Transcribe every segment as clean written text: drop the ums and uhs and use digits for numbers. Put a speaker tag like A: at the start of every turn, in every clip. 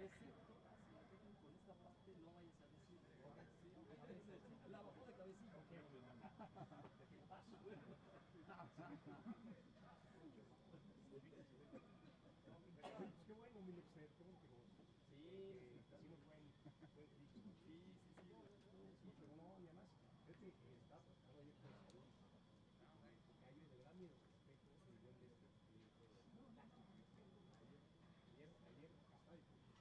A: excepto con esta parte no vayas a decir, la bajó de cabecita.
B: Qué bueno, mi Lexer, qué bueno que vos.
A: Sí,
B: hicimos buen crítico.
A: sí.
B: Sí, pero no, y además, estaba platicando ayer con Saúl, que calle, de verdad, mi respeto, mi buen Lester, ayer estaba platicando Saúl precisamente, y también pasa una cosa muy chingona.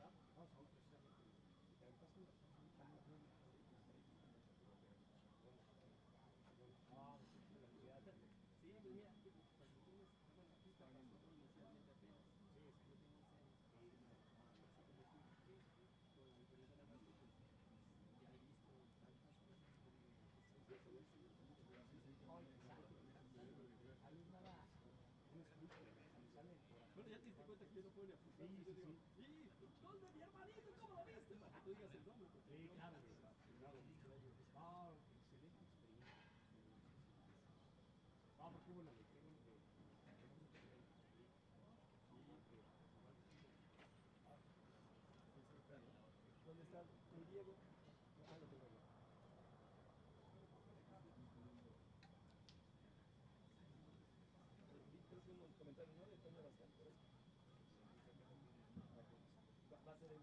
A: Sí, pues mira, transmisiones, bueno, aquí está pasando inicialmente apenas. Yo tengo un serie, así como tú, con la diferencia de que pues ya he visto tantas cosas como bueno, ya te diste cuenta que yo no puedo ni apuntar. Sí, yo digo, gol de mi hermanito, ¿cómo lo viste? Para que tú digas el nombre.
B: Sí, claro. Excelente experiencia. Qué bueno que tenemos mucha gente ahí.
A: ¿Dónde está el Diego? Ah, lo tengo yo. Creo que unos comentarios, ¿no? De Toño Bascal, por eso. Va a ser él.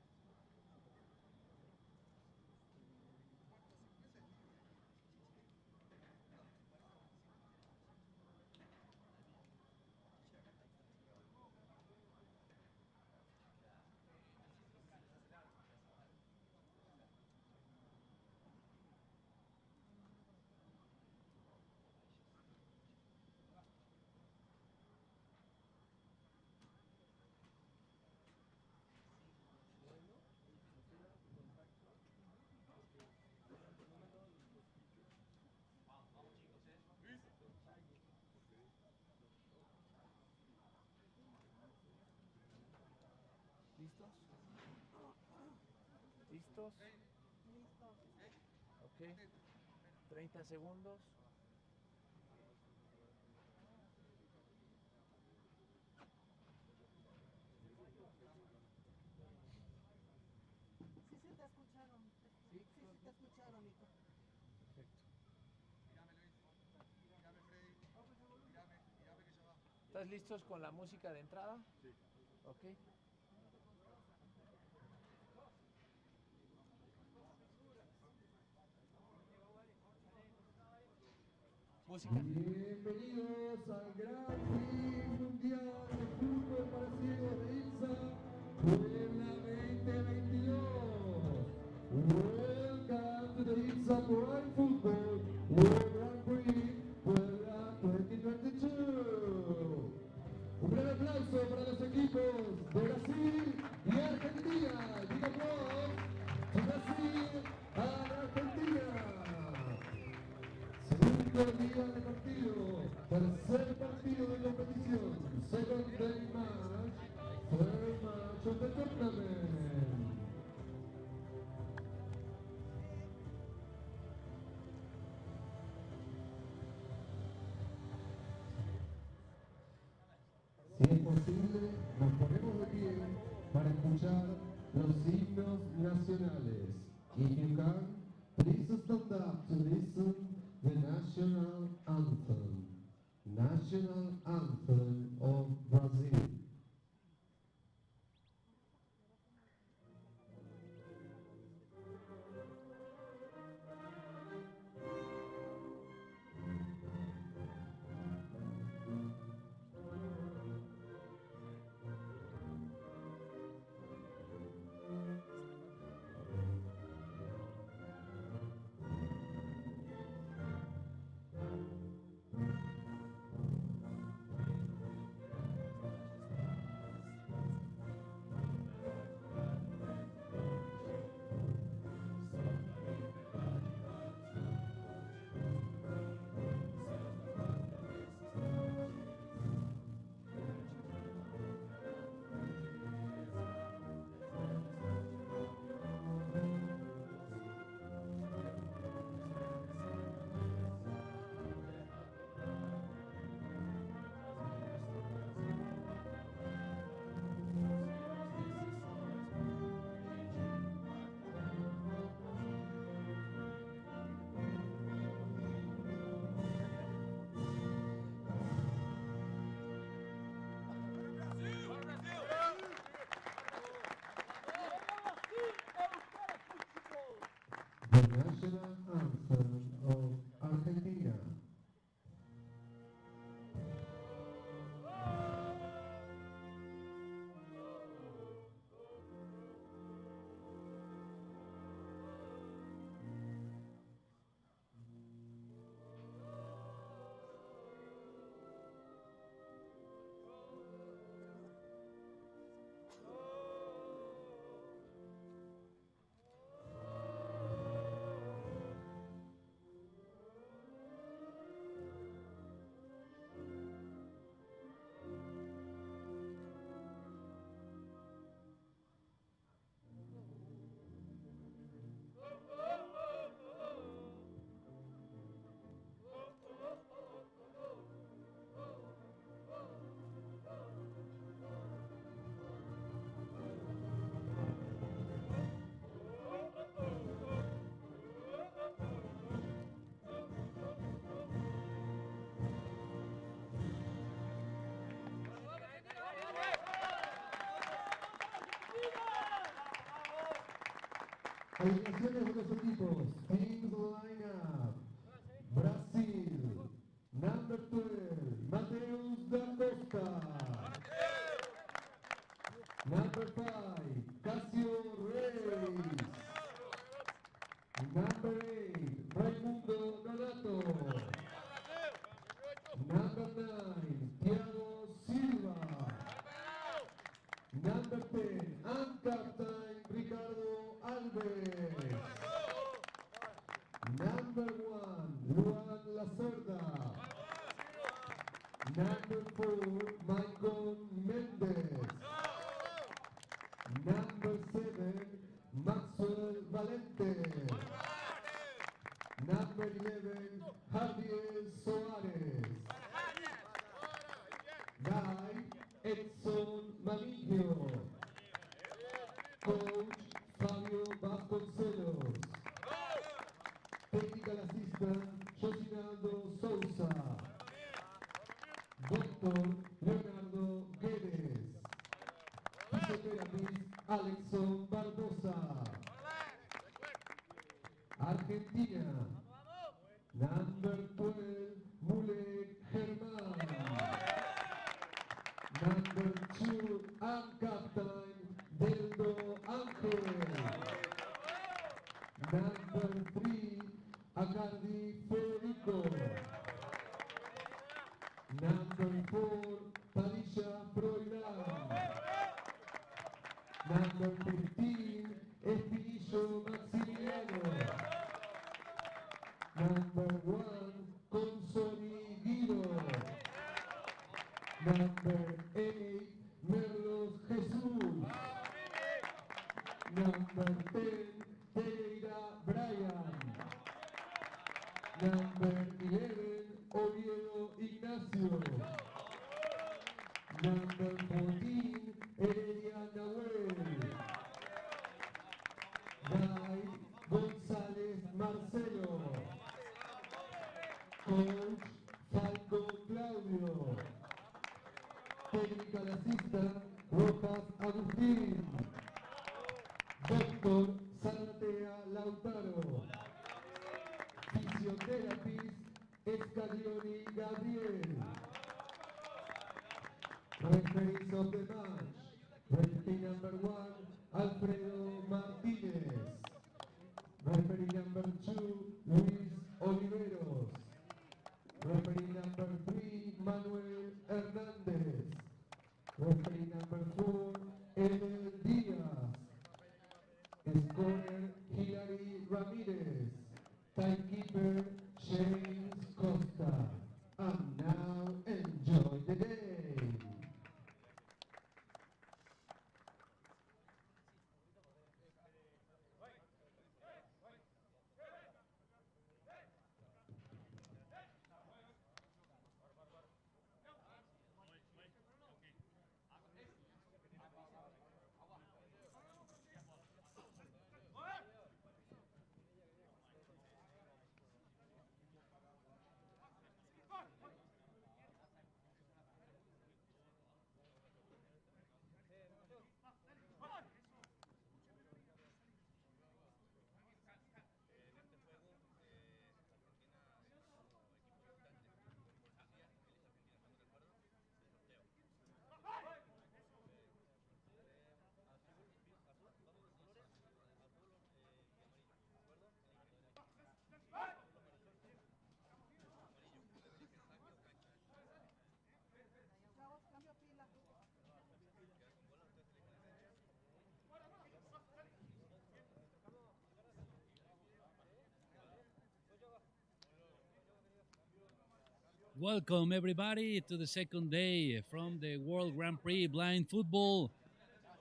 C: ¿Listos? ¿Listos?
D: Listos.
C: Ok. 30 segundos.
D: Sí, te escucharon. Sí, te escucharon, Nico.
C: Perfecto.
E: Mírame, Luis. Mírame, Freddy. Mírame que ya va.
C: ¿Estás listos con la música de entrada?
B: Sí.
C: Ok. Música.
F: Bienvenidos al Gran Prix Mundial de Fútbol para Ciegos de IBSA, Puebla 2022. Welcome to the IBSA World Football World Grand Prix Puebla 2022. Un breve aplauso para los equipos de Brasil y Argentina. Big applause to Brasil and Argentina. Segundo día de partido, tercer partido de competición, second day match, third match of the tournament. Si es posible, nos ponemos de pie para escuchar los himnos nacionales. If you can, please stand up to listen the national anthem. National anthem of Brazil. the national anthem of Argentina. Alineaciones de los equipos. Teams lineup. Brasil. Number 12. Mateus da Costa. Number 5. Casio Reis. Number 8. Raimundo Donato. Number 9. Thiago Silva. Number 10. And captain Ricardo Alves. Number 1, Luan Lacerda. Number 4, Michael Mendes. Number 7, Maxwell Valente. Number 11, Javier Soares. 9, Edson Maligno. Coach Fabio Vasconcelos. Technical Assistant Josinaldo Sousa. Doctor Leonardo Guedes. Physiotherapist Alexon Barbosa. Argentina. Number 12, Mule Germán. Number 2, and captain Deldo Ángel. Number 3, Acardi Federico. Number 4, Padilla Froilán. Number 15, Espinillo Maximiliano. Number 1, Consoni Guido. Number 8, Merlos Jesús. Number 10, Pereira Brian. Number 11, Oviedo Ignacio. Number 14, Heredia Nahuel. 9, González Marcelo. Coach Falco Claudio. Technical Assistant Rojas Agustín. Doctor Zaratea Lautaro. Physiotherapist Escalioni Gabriel. Referees of the match. Referee number 1, Alfredo Martínez. Referee number 2, Luis Oliveros. Referee number 3, Manuel Hernández. Referee number 4, Edel Díaz. Scorer, Hilary Ramírez. Timekeeper, James Costa. And now, enjoy the game.
G: Welcome everybody to the second day from the World Grand Prix Blind Football.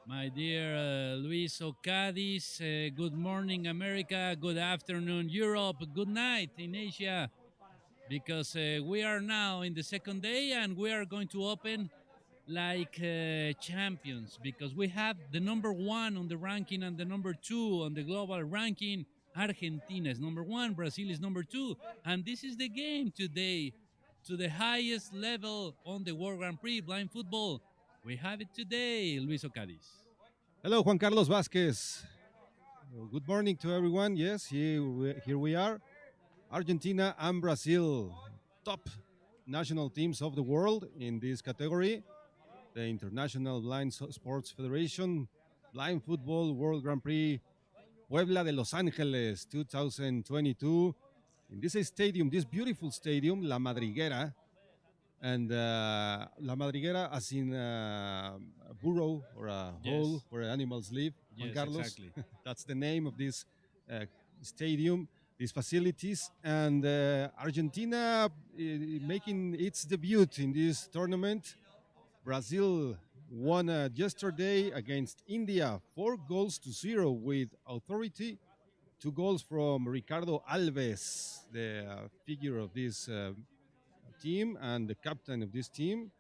G: My dear Luis Ocadis, good morning America, good afternoon Europe, good night in Asia, because we are now in the second day and we are going to open like champions, because we have the number one on the ranking and the number two on the global ranking. Argentina is number one, Brazil is number two, and this is the game today to the highest level on the World Grand Prix blind football. We have it today, Luis Ocadis.
H: Hello, Juan Carlos Vázquez. Good morning to everyone. Yes, here we are. Argentina and Brazil, top national teams of the world in this category. The International Blind Sports Federation Blind Football World Grand Prix Puebla de Los Ángeles 2022. In this stadium, this beautiful stadium, La Madriguera, and La Madriguera as in a burrow or a hole where animals live. Juan Carlos,
G: exactly.
H: That's the name of this stadium, these facilities. And Argentina making its debut in this tournament. Brazil won yesterday against India 4-0 with authority. 2 goals from Ricardo Alves, the figure of this team and the captain of this team.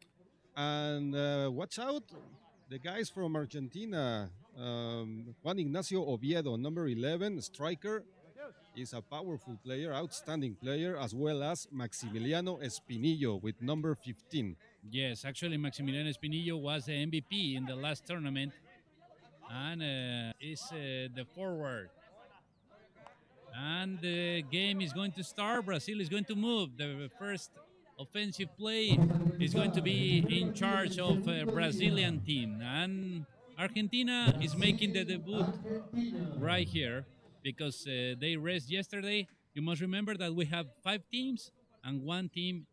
H: And watch out, the guys from Argentina. Juan Ignacio Oviedo, number 11, striker, is a powerful player, outstanding player, as well as Maximiliano Espinillo with number 15.
G: Yes, actually Maximiliano Espinillo was the MVP in the last tournament and is the forward. And the game is going to start. Brazil is going to move. The first offensive play is going to be in charge of a Brazilian team. And Argentina is making the debut right here because they rest yesterday. You must remember that we have 5 teams and 1 team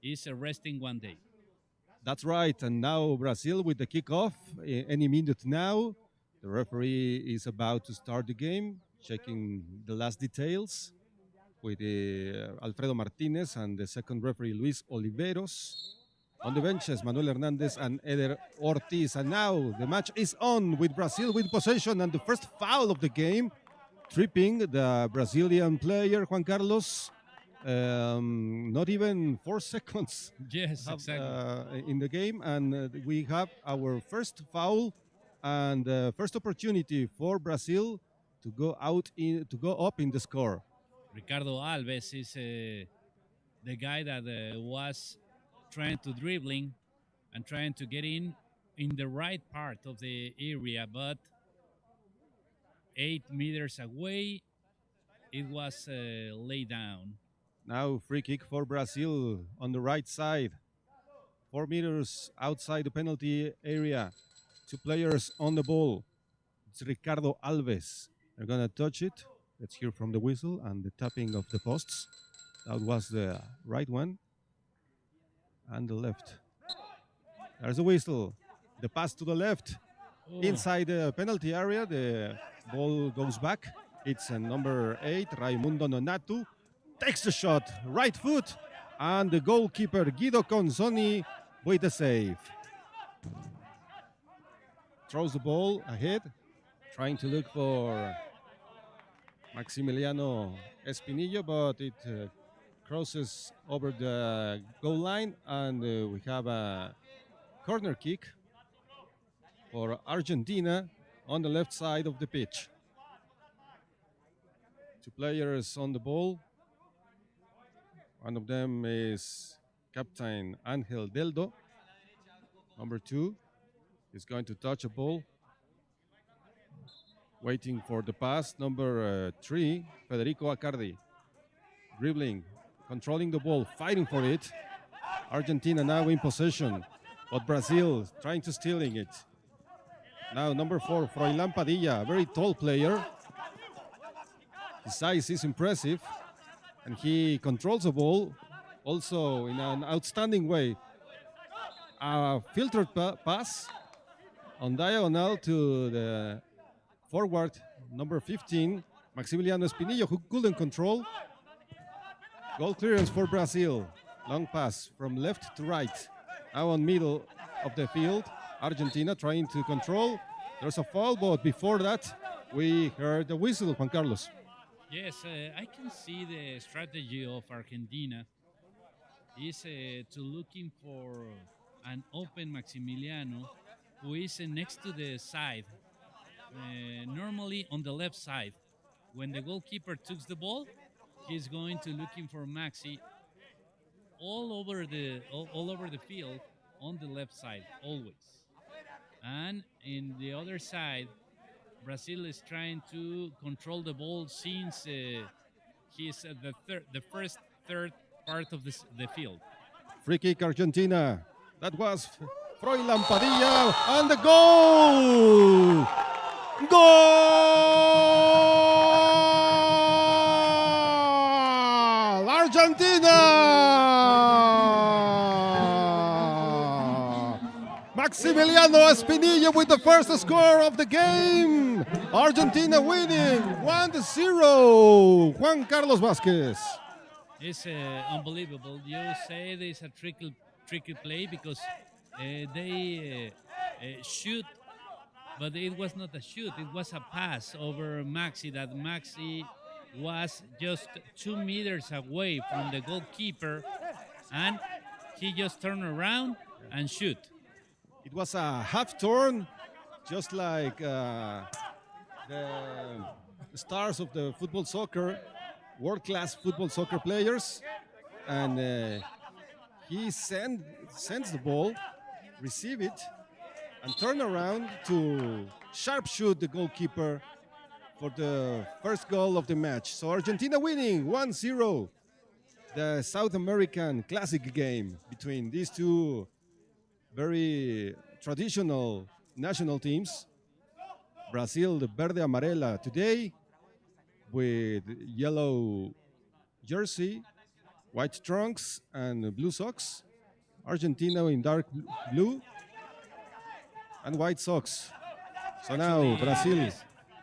G: is resting 1 day.
H: That's right. And now Brazil with the kickoff any minute now. The referee is about to start the game, checking the last details with Alfredo Martinez and the second referee Luis Oliveros. On the benches, Manuel Hernandez and Eder Ortiz. And now the match is on with Brazil with possession, and the first foul of the game, tripping the Brazilian player, Juan Carlos. Not even 4 seconds.
G: Yes, exactly.
H: In the game, and we have our first foul and first opportunity for Brazil to go up in the score.
G: Ricardo Alves is the guy that was trying to dribbling and trying to get in the right part of the area, but 8 meters away, it was laid down.
H: Now free kick for Brazil on the right side. 4 meters outside the penalty area. 2 players on the ball. It's Ricardo Alves. They're going to touch it. Let's hear from the whistle and the tapping of the posts. That was the right one. And the left. There's a whistle. The pass to the left. Inside the penalty area, the ball goes back. It's number 8, Raimundo Nonatu. Takes the shot, right foot, and the goalkeeper Guido Consoni with the save. Throws the ball ahead, trying to look for Maximiliano Espinillo, but it crosses over the goal line, and we have a corner kick for Argentina on the left side of the pitch. 2 players on the ball. One of them is Captain Angel Deldo. Number 2 is going to touch a ball. Waiting for the pass. Number 3, Federico Accardi. Dribbling, controlling the ball, fighting for it. Argentina now in possession, but Brazil trying to stealing it. Now number 4, Froilán Padilla, a very tall player. His size is impressive. And he controls the ball also in an outstanding way. A filtered pass on diagonal to the forward, number 15, Maximiliano Espinillo, who couldn't control. Goal clearance for Brazil. Long pass from left to right. Now on middle of the field. Argentina trying to control. There's a foul, but before that, we heard the whistle, Juan Carlos.
G: Yes, I can see the strategy of Argentina is to looking for an open Maximiliano who is next to the side, normally on the left side. When the goalkeeper takes the ball, he's going to looking for Maxi all over the field on the left side always. And in the other side, Brazil is trying to control the ball since he's at the first third part of the field.
H: Free kick Argentina. That was Froilán Padilla and the goal! Goal! Argentina! Maximiliano Espinilla with the first score of the game. Argentina winning 1-0. Juan Carlos Vázquez.
G: It's unbelievable. You say there's a tricky play because they shoot, but it was not a shoot. It was a pass over Maxi that Maxi was just 2 meters away from the goalkeeper, and he just turned around and shoot.
H: It was a half turn, just like the stars of the football soccer, world-class football soccer players. And he sends the ball, receive it, and turn around to sharp shoot the goalkeeper for the first goal of the match. So Argentina winning 1-0 the South American Classic game between these two very traditional national teams. Brazil, the verde amarela today with yellow jersey, white trunks, and blue socks. Argentina in dark blue and white socks. So now Brazil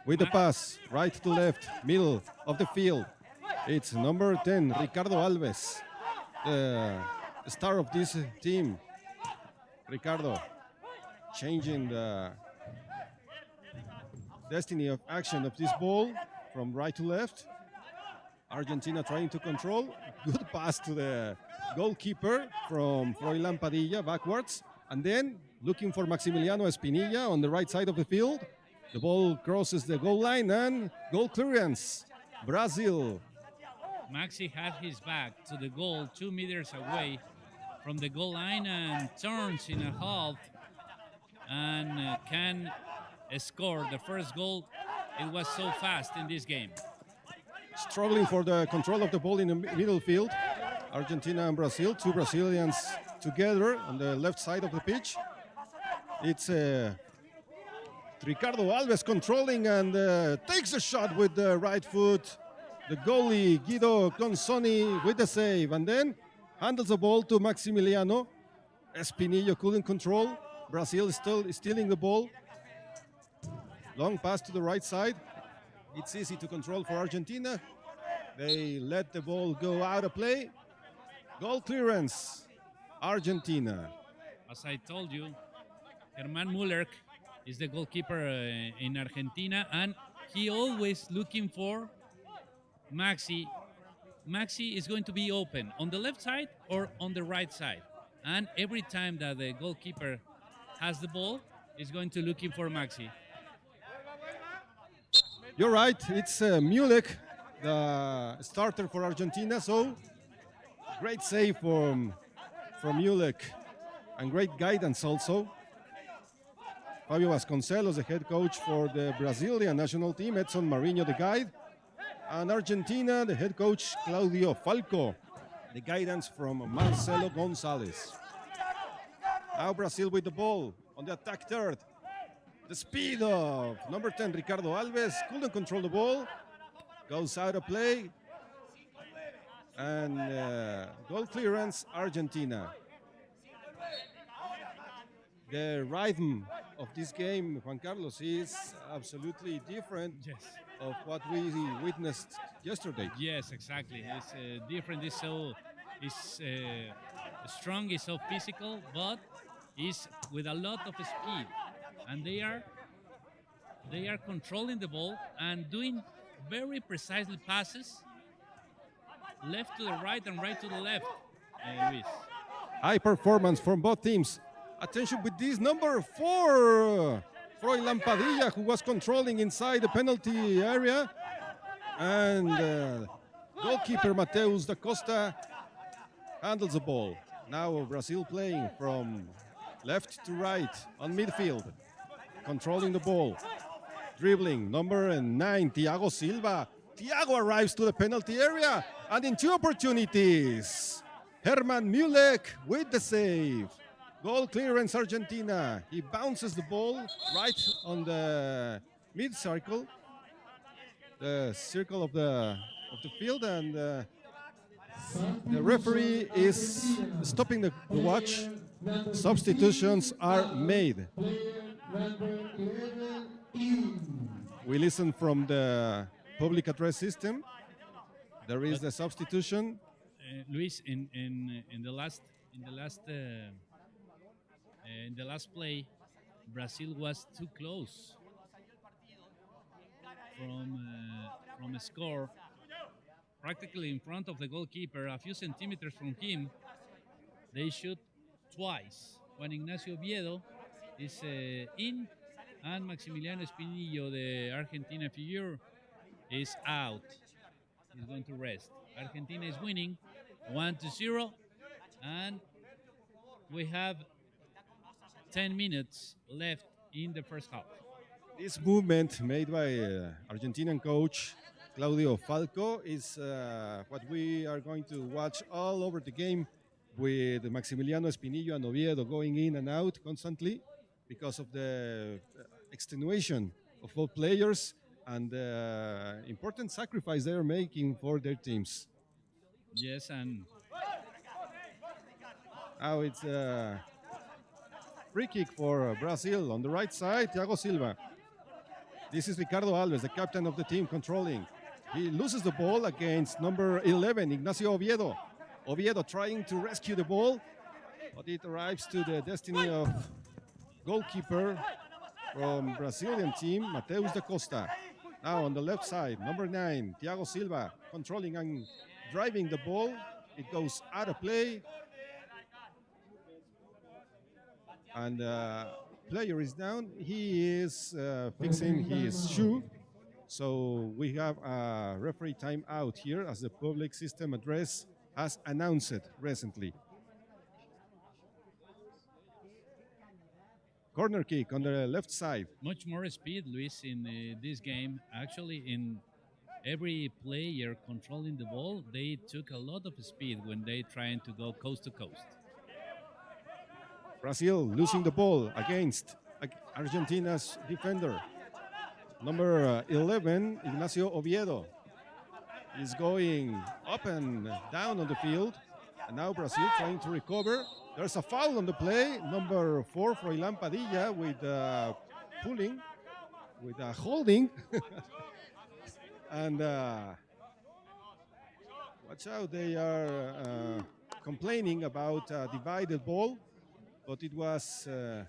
H: with the pass, right to left, middle of the field. It's number 10, Ricardo Alves, the star of this team. Ricardo changing the destiny of action of this ball from right to left. Argentina trying to control. Good pass to the goalkeeper from Froilán Padilla backwards. And then looking for Maximiliano Espinilla on the right side of the field. The ball crosses the goal line and goal clearance. Brazil.
G: Maxi had his back to the goal 2 meters away from the goal line and turns in a half and can score the first goal. It was so fast in this game.
H: Struggling for the control of the ball in the middle field. Argentina and Brazil, two Brazilians together on the left side of the pitch. It's Ricardo Alves controlling and takes a shot with the right foot. The goalie, Guido Consoni, with the save. And then handles the ball to Maximiliano. Espinillo couldn't control. Brazil is still stealing the ball. Long pass to the right side. It's easy to control for Argentina. They let the ball go out of play. Goal clearance, Argentina.
G: As I told you, Germán Müller is the goalkeeper in Argentina, and he always looking for Maxi. Maxi is going to be open on the left side or on the right side. And every time that the goalkeeper has the ball, he's going to looking for Maxi.
H: You're right, it's Müller, the starter for Argentina. So great save from Müller and great guidance also. Fabio Vasconcelos, the head coach for the Brazilian national team, Edson Marinho, the guide. And Argentina, the head coach, Claudio Falco. The guidance from Marcelo Gonzalez. Now Brazil with the ball on the attack third. The speed of number 10, Ricardo Alves. Couldn't control the ball. Goes out of play. And goal clearance, Argentina. The rhythm of this game, Juan Carlos, is absolutely different of what we witnessed yesterday.
G: Yes, exactly. It's different. It's so is strong, is so physical, but is with a lot of speed, and they are controlling the ball and doing very precisely passes, left to the right and right to the left. Luis.
H: High performance from both teams. Attention with this number 4, Froilan Padilla, who was controlling inside the penalty area. And goalkeeper Mateus da Costa handles the ball. Now Brazil playing from left to right on midfield, controlling the ball. Dribbling, number 9, Thiago Silva. Thiago arrives to the penalty area, and in 2 opportunities, Herman Mulek with the save. Goal clearance, Argentina. He bounces the ball right on the mid-circle, the circle of the field, and the referee is stopping the watch. Substitutions are made. We listen from the public address system. There is the substitution.
G: Luis, in the last play, Brazil was too close from a score, practically in front of the goalkeeper, a few centimeters from him. They shoot twice. Juan Ignacio Oviedo is in, and Maximiliano Espinillo, the Argentina figure, is out. He's going to rest. Argentina is winning 1-0, and we have 10 minutes left in the first half.
H: This movement made by Argentinian coach Claudio Falco is what we are going to watch all over the game, with Maximiliano Espinillo and Oviedo going in and out constantly because of the extenuation of both players and the important sacrifice they are making for their teams.
G: Yes, and
H: now it's a free kick for Brazil on the right side, Thiago Silva. This is Ricardo Alves, the captain of the team, controlling. He loses the ball against number 11, Ignacio Oviedo. Oviedo trying to rescue the ball, but it arrives to the destiny of goalkeeper from Brazilian team, Mateus da Costa. Now on the left side, number 9, Thiago Silva, controlling and driving the ball. It goes out of play. And player is down. He is fixing his shoe. So we have a referee timeout here, as the public system address has announced it recently. Corner kick on the left side.
G: Much more speed, Luis, in this game. Actually, in every player controlling the ball, they took a lot of speed when they trying to go coast to coast.
H: Brazil losing the ball against Argentina's defender. Number 11, Ignacio Oviedo, is going up and down on the field. And now Brazil trying to recover. There's a foul on the play. Number 4, Froilan Padilla, with pulling, with holding. And watch out, they are complaining about a divided ball. But it was a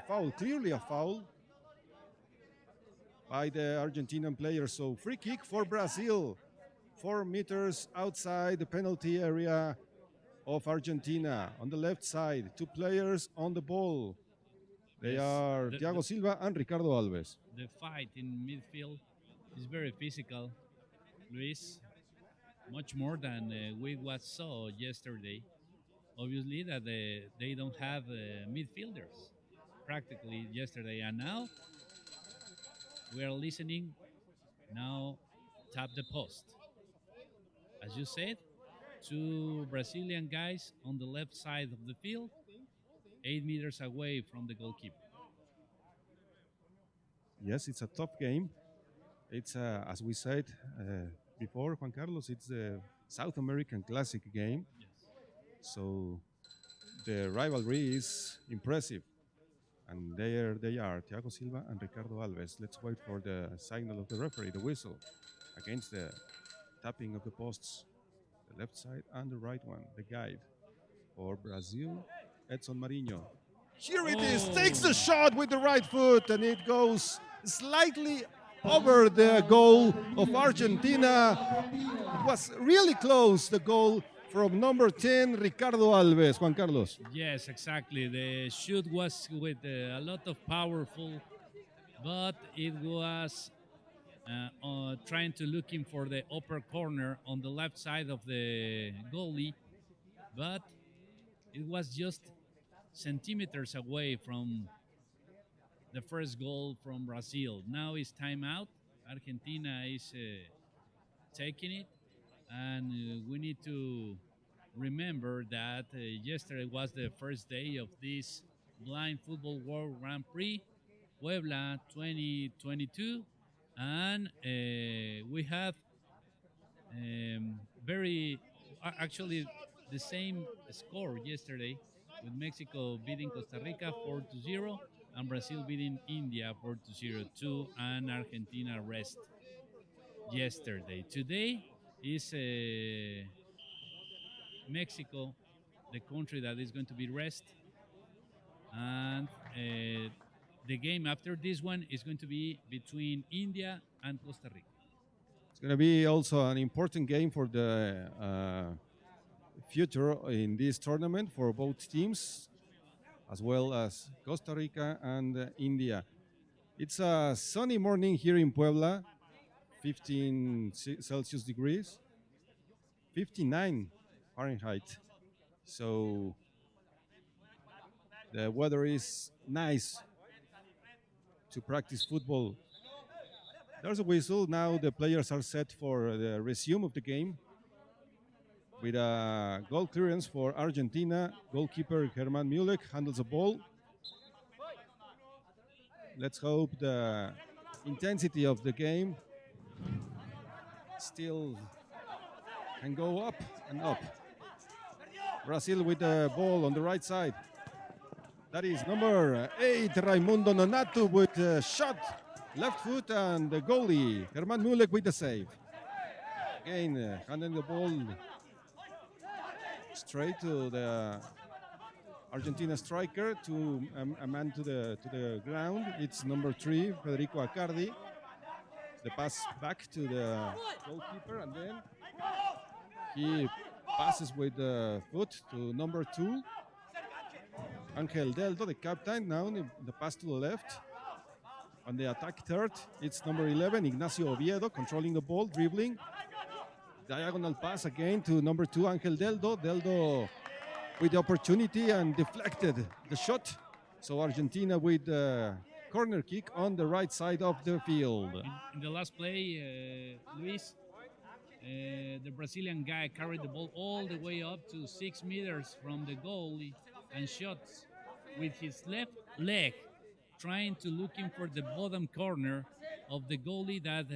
H: foul, clearly a foul by the Argentinian player. So free kick for Brazil, 4 meters outside the penalty area of Argentina. On the left side, 2 players on the ball. They are Thiago Silva and Ricardo Alves.
G: The fight in midfield is very physical, Luis, much more than we saw yesterday. Obviously that they don't have midfielders practically yesterday, and now we are listening. Now tap the post. As you said, 2 Brazilian guys on the left side of the field, 8 meters away from the goalkeeper.
H: Yes, it's a tough game. It's, as we said before, Juan Carlos, it's a South American Classic game.
G: Yes.
H: So the rivalry is impressive. And there they are, Thiago Silva and Ricardo Alves. Let's wait for the signal of the referee, the whistle, against the tapping of the posts. The left side and the right one, the guide for Brazil, Edson Marinho. Here it is, takes the shot with the right foot, and it goes slightly over the goal of Argentina. It was really close, the goal from number 10, Ricardo Alves. Juan Carlos.
G: Yes, exactly. The shoot was with a lot of powerful, but it was trying to looking for the upper corner on the left side of the goalie, but it was just centimeters away from the first goal from Brazil. Now it's timeout. Argentina is taking it, and we need to remember that yesterday was the first day of this Blind Football World Grand Prix, Puebla 2022, and we have actually the same score yesterday, with Mexico beating Costa Rica 4-0 and Brazil beating India 4-0 too, and Argentina rest yesterday. Today is Mexico, the country that is going to be rest, and the game after this one is going to be between India and Costa Rica.
H: It's going to be also an important game for the future in this tournament for both teams, as well as Costa Rica and India. It's a sunny morning here in Puebla, 15 Celsius degrees, 59 Fahrenheit. So the weather is nice to practice football. There's a whistle. Now the players are set for the resume of the game with a goal clearance for Argentina. Goalkeeper Germán Müller handles the ball. Let's hope the intensity of the game still can go up and up. Brazil with the ball on the right side. That is number 8, Raimundo Nonato with a shot, left foot, and the goalie, Germán Müller with the save. Again, handing the ball straight to the Argentina striker, to a man to the ground. It's number 3, Federico Accardi. The pass back to the goalkeeper, and then he passes with the foot to number 2, Angel Deldo, the captain. Now the pass to the left. On the attack third, it's number 11, Ignacio Oviedo, controlling the ball, dribbling. Diagonal pass again to number 2, Angel Deldo. Deldo with the opportunity and deflected the shot. So Argentina with the corner kick on the right side of the field.
G: In the last play, Luis, the Brazilian guy carried the ball all the way up to 6 meters from the goalie and shot with his left leg, trying to looking for the bottom corner of the goalie that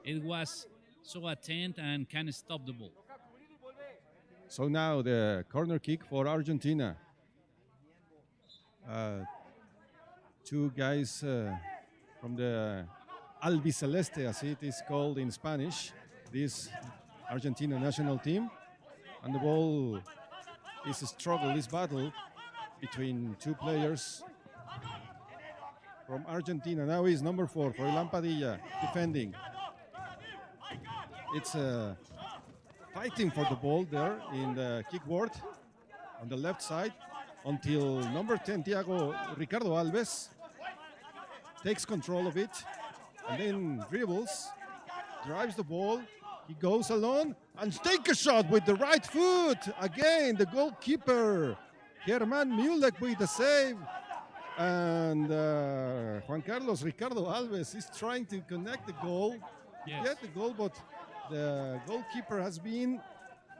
G: it was so attent and can stop the ball.
H: So now the corner kick for Argentina. Two guys from the Albiceleste, as it is called in Spanish, this Argentina national team. And the ball is a struggle, this battle between two players from Argentina. Now is number 4, Froilán Padilla, defending. It's fighting for the ball there in the kickboard on the left side until number 10, Ricardo Alves, takes control of it and then dribbles, drives the ball. He goes alone and takes a shot with the right foot. Again, the goalkeeper, Germán Müller, with the save. And Juan Carlos, Ricardo Alves is trying to connect the goal, get the goal, but the goalkeeper has been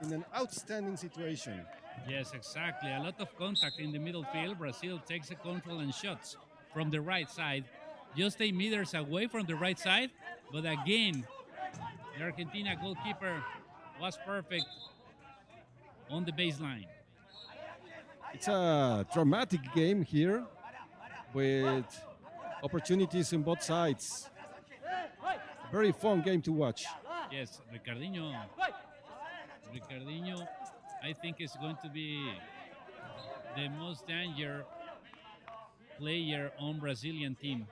H: in an outstanding situation.
G: Yes, exactly. A lot of contact in the middle field. Brazil takes the control and shots from the right side, just 8 meters away from the right side. But again, the Argentina goalkeeper was perfect on the baseline.
H: It's a dramatic game here with opportunities in both sides. Very fun game to watch.
G: Yes, Ricardinho Ricardinho, I think, is going to be the most danger player on Brazilian team.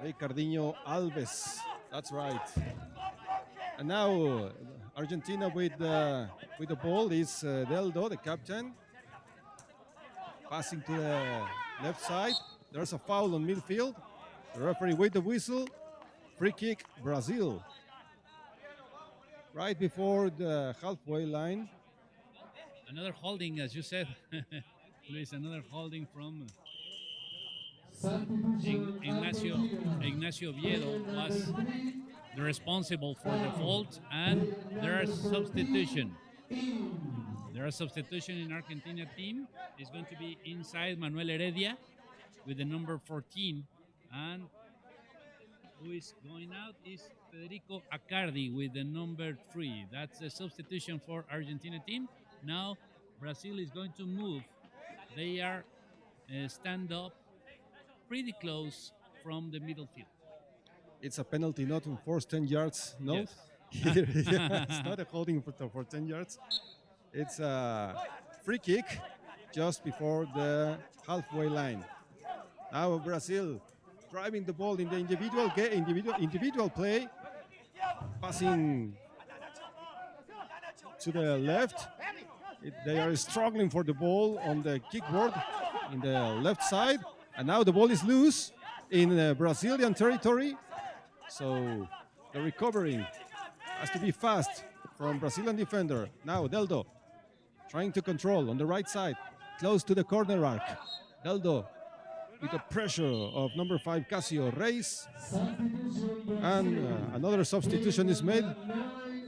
H: Ricardinho Alves. That's right. And now Argentina with the ball is Deldo, the captain, passing to the left side. There's a foul on midfield. The referee with the whistle. Free kick, Brazil. Right before the halfway line.
G: Another holding, as you said, Luis. Another holding from Ignacio Oviedo was the responsible for the fault, and there are substitution. There are substitution in Argentina team. It's going to be inside Manuel Heredia with the number 14, and who is going out is Federico Accardi with the number 3. That's the substitution for Argentina team. Now Brazil is going to move. They are stand up pretty close from the middle field.
H: It's a penalty, not on first 10 yards, no?
G: Yes.
H: It's not a holding for 10 yards. It's a free kick just before the halfway line. Now Brazil driving the ball in the individual play, passing to the left. They are struggling for the ball on the kickboard in the left side, and now the ball is loose in Brazilian territory. So the recovery has to be fast from Brazilian defender. Now Deldo trying to control on the right side, close to the corner arc. Deldo with the pressure of number 5 Casio Reis, and another substitution is made.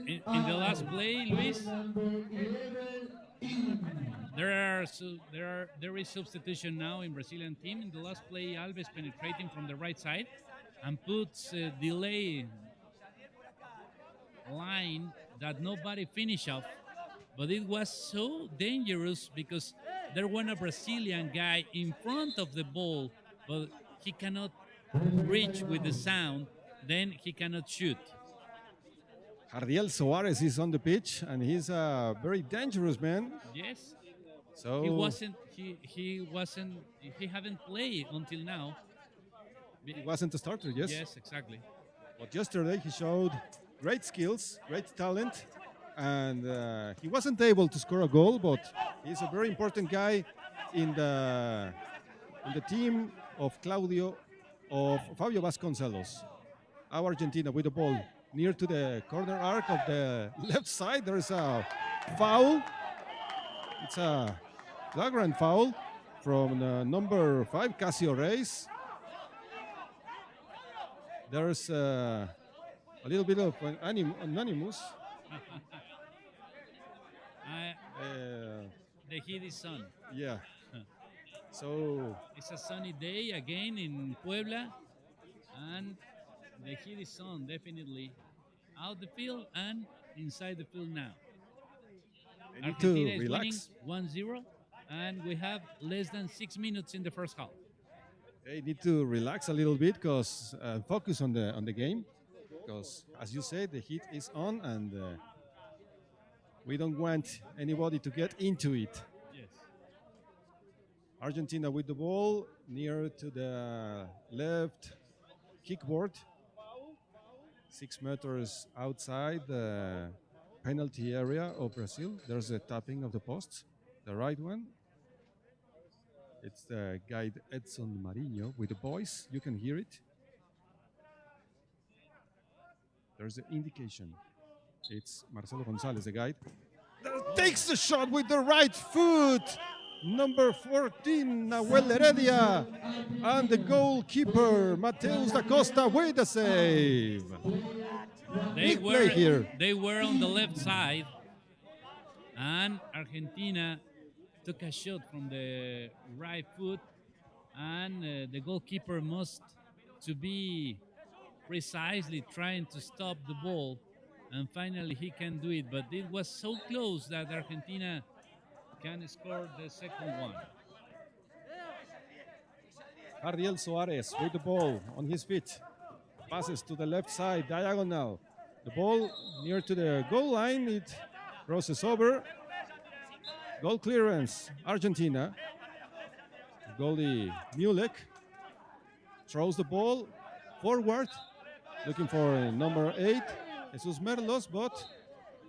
G: In the last play, Luis, there is substitution now in Brazilian team. In the last play, Alves penetrating from the right side and puts a delay line that nobody finish off. But it was so dangerous because there was a Brazilian guy in front of the ball, but he cannot reach with the sound, then he cannot shoot.
H: Jardiel Soares is on the pitch, and he's a very dangerous man.
G: Yes.
H: So
G: he haven't played until now.
H: He wasn't a starter, yes?
G: Yes, exactly.
H: But yesterday he showed great skills, great talent, and he wasn't able to score a goal, but he's a very important guy in the team of Fabio Vasconcelos. Our Argentina with the ball near to the corner arc of the left side. There is a foul. It's a flagrant foul from number 5, Casio Reis. There's a little bit of anonymous.
G: The heat is on.
H: Yeah. So
G: it's a sunny day again in Puebla, and the heat is on, definitely. Out the field and inside the field now. Argentina is winning 1-0, and we have less than 6 minutes in the first half.
H: They need to relax a little bit, because focus on the game, because as you said, the heat is on, and we don't want anybody to get into it.
G: Yes.
H: Argentina with the ball near to the left kickboard, 6 meters outside the penalty area of Brazil. There's a tapping of the post, the right one. It's the guide Edson Marinho with the voice. You can hear it. There's the indication. It's Marcelo Gonzalez, the guide. Takes the shot with the right foot. Number 14, Nahuel Heredia. And the goalkeeper, Mateus da Costa, with the save.
G: They were on the left side, and Argentina took a shot from the right foot, and the goalkeeper must to be precisely trying to stop the ball, and finally he can do it, but it was so close that Argentina can score the second one.
H: Jardiel Soares with the ball on his feet. Passes to the left side, diagonal. The ball near to the goal line, it crosses over. Goal clearance, Argentina. Goalie Mulek throws the ball forward, looking for number 8, Jesus Merlos, but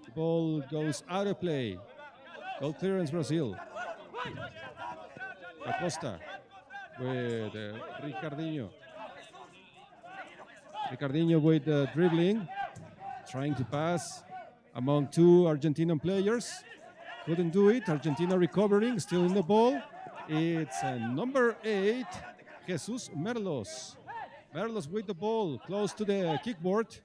H: the ball goes out of play. Goal clearance, Brazil. Acosta with Ricardinho. Ricardinho with dribbling, trying to pass among 2 Argentinian players. Couldn't do it. Argentina recovering, still in the ball. It's number 8, Jesus Merlos. Merlos with the ball, close to the kickboard.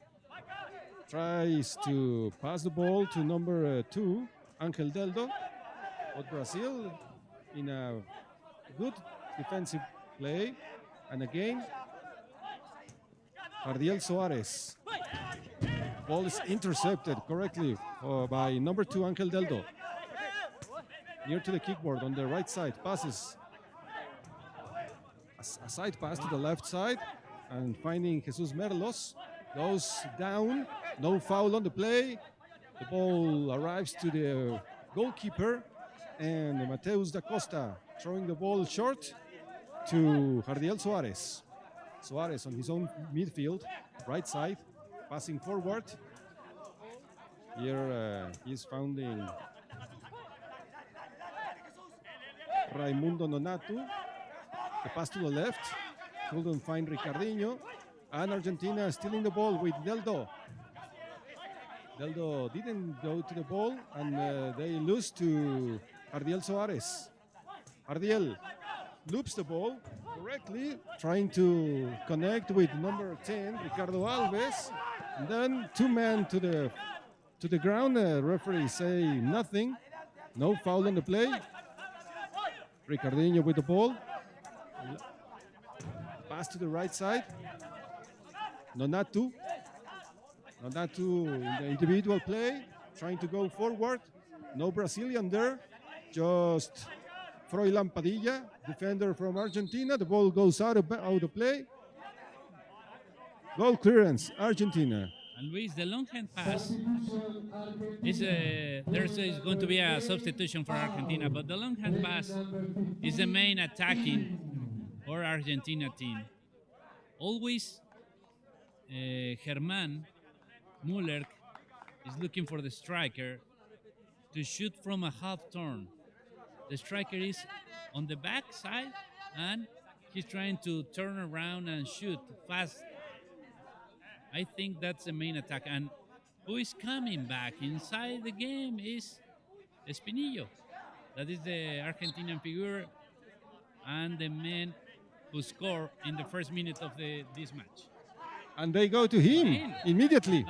H: Tries to pass the ball to number 2, Angel Deldo. But Brazil in a good defensive play. And again, Jardiel Soares. Ball is intercepted correctly by number 2, Angel Deldo. Near to the kickboard on the right side, passes a side pass to the left side, and finding Jesus Merlos, goes down, no foul on the play. The ball arrives to the goalkeeper, and Mateus da Costa throwing the ball short to Jardiel Soares. Soares on his own midfield, right side, passing forward. Here he's finding Raimundo Nonatu. The pass to the left, couldn't find Ricardinho, and Argentina stealing the ball with Deldo. Deldo didn't go to the ball, and they lose to Jardiel Soares. Jardiel loops the ball correctly, trying to connect with number 10, Ricardo Alves. And then 2 men to the ground. Referee say nothing, no foul on the play. Ricardinho with the ball. Pass to the right side. Nonatu in the individual play, trying to go forward. No Brazilian there, just Froilan Padilla, defender from Argentina. The ball goes out of play. Goal clearance, Argentina.
G: And Luis, the long hand pass is there's going to be a substitution for Argentina, but the long hand pass is the main attacking for Argentina team. Always Germán Müller is looking for the striker to shoot from a half turn. The striker is on the back side and he's trying to turn around and shoot fast. I think that's the main attack. And who is coming back inside the game is Espinillo. That is the Argentinian figure and the man who scored in the first minute of this match.
H: And they go to him immediately.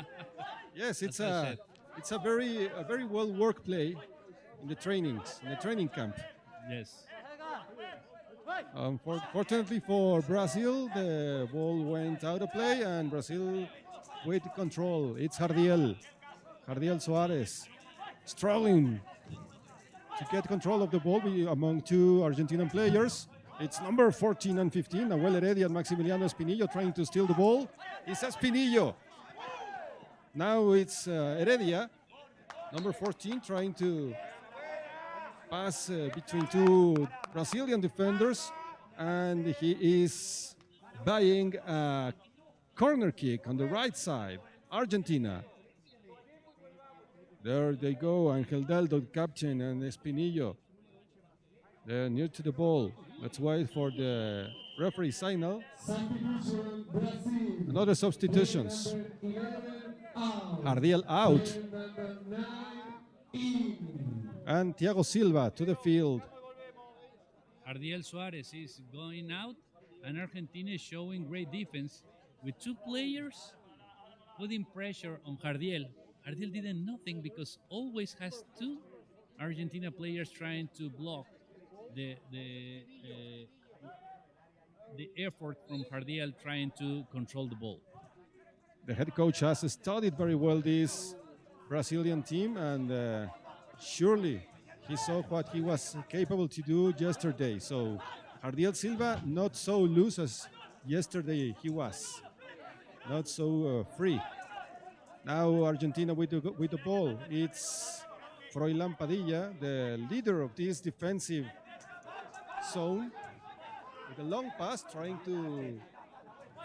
H: Yes, it's a very well worked play in the training camp.
G: Yes.
H: Fortunately for Brazil, the ball went out of play and Brazil with control. It's Jardiel Soares struggling to get control of the ball among 2 Argentinian players. It's number 14 and 15, Nahuel Heredia and Maximiliano Espinillo trying to steal the ball. It's Espinillo. Now it's Heredia, number 14, trying to pass between 2 Brazilian defenders, and he is buying a corner kick on the right side. Argentina. There they go, Angel Deldo, captain, and Espinillo. They're near to the ball. Let's wait for the referee signal. Another substitutions. Jardiel out. And Thiago Silva to the field.
G: Jardiel Soares is going out, and Argentina is showing great defense with 2 players putting pressure on Jardiel. Jardiel did nothing because always has 2 Argentina players trying to block the effort from Jardiel trying to control the ball.
H: The head coach has studied very well this Brazilian team, and surely he saw what he was capable to do yesterday. So Jardiel Silva not so loose as yesterday he was, not so free. Now Argentina with the ball. It's Froilán Padilla, the leader of this defensive zone, with a long pass, trying to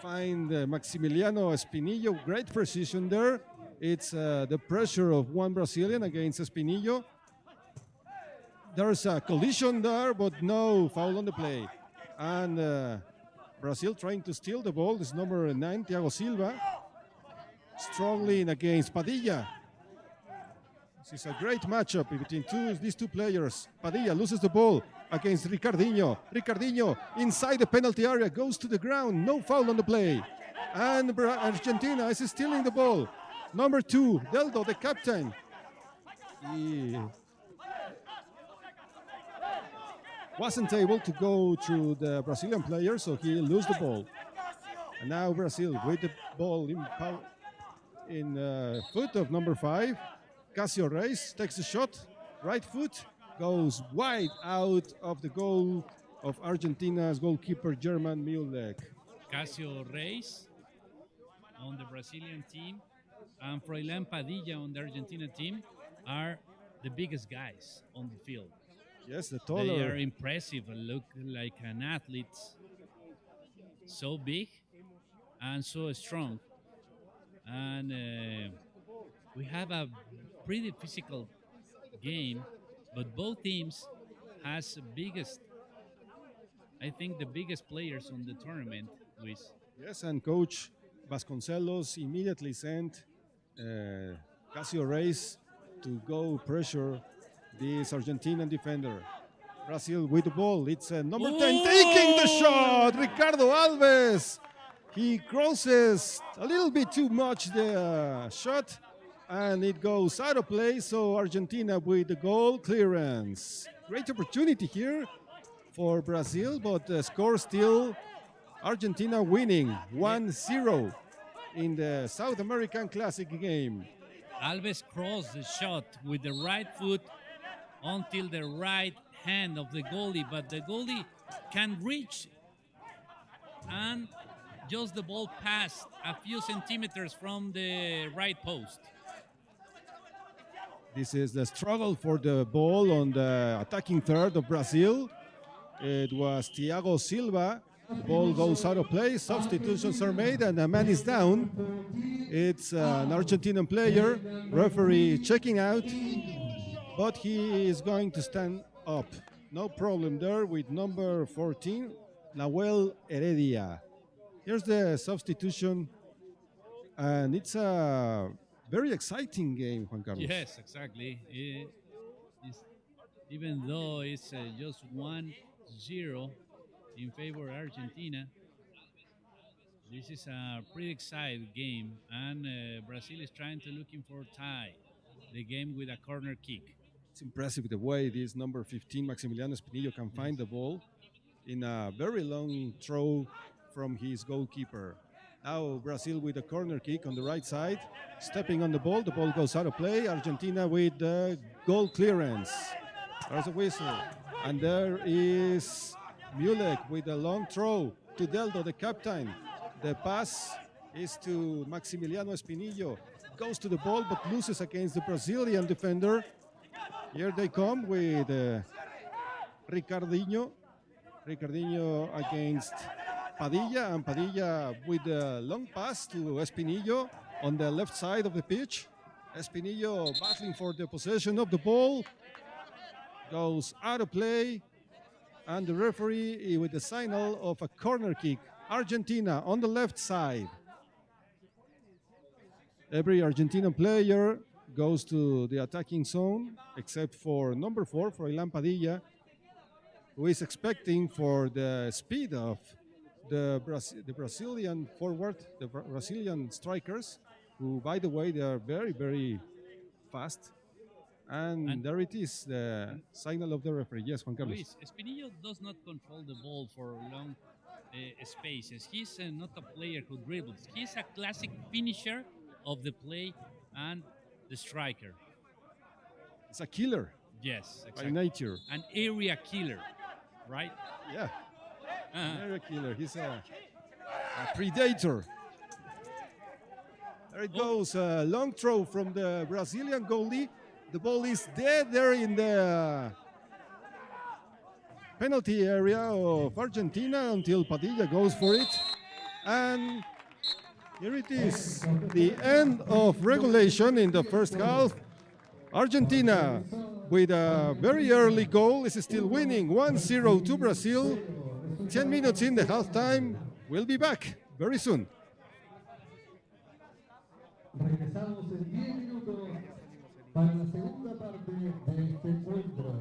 H: find Maximiliano Espinillo. Great precision there. It's the pressure of one Brazilian against Espinillo. There's a collision there, but no foul on the play. And Brazil trying to steal the ball. This is number 9, Thiago Silva, strongly in against Padilla. This is a great matchup between these two players. Padilla loses the ball against Ricardinho. Ricardinho inside the penalty area, goes to the ground. No foul on the play. And Argentina is stealing the ball. Number 2, Deldo, the captain. He wasn't able to go through the Brazilian player, so he lost the ball. And now Brazil with the ball in foot of number 5. Casio Reis takes the shot. Right foot goes wide out of the goal of Argentina's goalkeeper, German Mühlek.
G: Casio Reis on the Brazilian team and Froilán Padilla on the Argentina team are the biggest guys on the field.
H: Yes, the
G: They are
H: taller.
G: impressive, look like an athlete, so big and so strong. And we have a pretty physical game, but both teams has the biggest, I think the biggest players on the tournament, Luis.
H: Yes, and Coach Vasconcelos immediately sent Casio Reis to go pressure this Argentinian defender. Brazil with the ball. It's number 10 taking the shot. Ricardo Alves. He crosses a little bit too much the shot, and it goes out of play. So Argentina with the goal clearance. Great opportunity here for Brazil, but the score still Argentina winning 1-0 in the South American Classic game.
G: Alves crossed the shot with the right foot until the right hand of the goalie, but the goalie can reach and just the ball passed a few centimeters from the right post.
H: This is the struggle for the ball on the attacking third of Brazil. It was Thiago Silva. The ball goes out of play. Substitutions are made, and a man is down. It's an Argentinian player. Referee checking out, but he is going to stand up. No problem there with number 14, Nahuel Heredia. Here's the substitution, and it's a very exciting game, Juan Carlos.
G: Yes, exactly. Even though it's just 1-0 in favor of Argentina, this is a pretty exciting game, and Brazil is trying to looking for tie the game with a corner kick.
H: It's impressive the way this number 15, Maximiliano Espinillo, can find the ball in a very long throw from his goalkeeper. Now Brazil with a corner kick on the right side, stepping on the ball goes out of play. Argentina with the goal clearance. There's a whistle. And there is Mühlek with a long throw to Deldo, the captain. The pass is to Maximiliano Espinillo. Goes to the ball but loses against the Brazilian defender. Here they come with Ricardinho. Ricardinho against Padilla, and Padilla with a long pass to Espinillo on the left side of the pitch. Espinillo battling for the possession of the ball. Goes out of play, and the referee with the signal of a corner kick. Argentina on the left side. Every Argentinian player goes to the attacking zone, except for number 4, Froilán Padilla, who is expecting for the speed of the Brazilian forward, the Brazilian strikers, who, by the way, they are very, very fast. And there it is, the signal of the referee. Yes, Juan Carlos.
G: Luis, Espinillo does not control the ball for long spaces. He's not a player who dribbles. He's a classic finisher of the play and the striker.
H: It's a killer.
G: Yes,
H: by
G: exactly.
H: nature.
G: An area killer, right?
H: Yeah, an area killer. He's a predator. There it goes, a long throw from the Brazilian goalie. The ball is dead there in the penalty area of Argentina until Padilla goes for it. And here it is, the end of regulation in the first half. Argentina, with a very early goal, is still winning 1-0 to Brazil. 10 minutes in the halftime. We'll be back very soon.
F: Regresamos en 10 minutos para la segunda parte de este encuentro.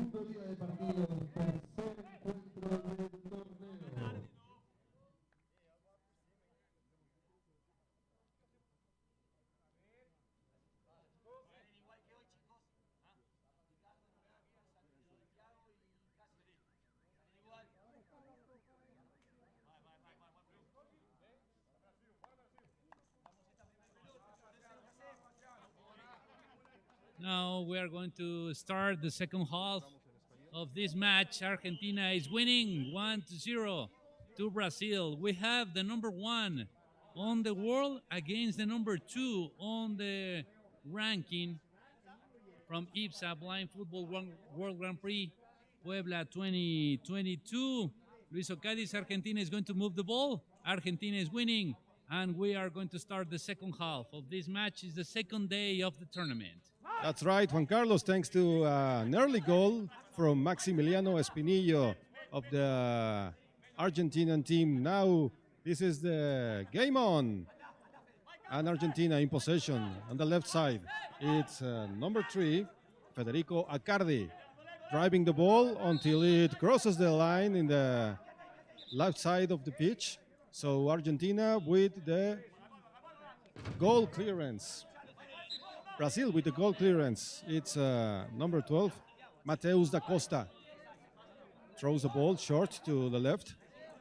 F: segundo día de partido, tercer encuentro del torneo.
G: Now we are going to start the second half of this match. Argentina is winning 1-0 to Brazil. We have the number 1 on the world against the number 2 on the ranking from IBSA Blind Football World Grand Prix Puebla 2022. Luis Ocadiz, Argentina is going to move the ball. Argentina is winning, and we are going to start the second half of this match. It's the second day of the tournament.
H: That's right, Juan Carlos, thanks to an early goal from Maximiliano Espinillo of the Argentinian team. Now this is the game on. And Argentina in possession on the left side. It's number 3, Federico Accardi, driving the ball until it crosses the line in the left side of the pitch. So Argentina with the goal clearance. Brazil with the goal clearance. It's number 12, Mateus da Costa. Throws the ball short to the left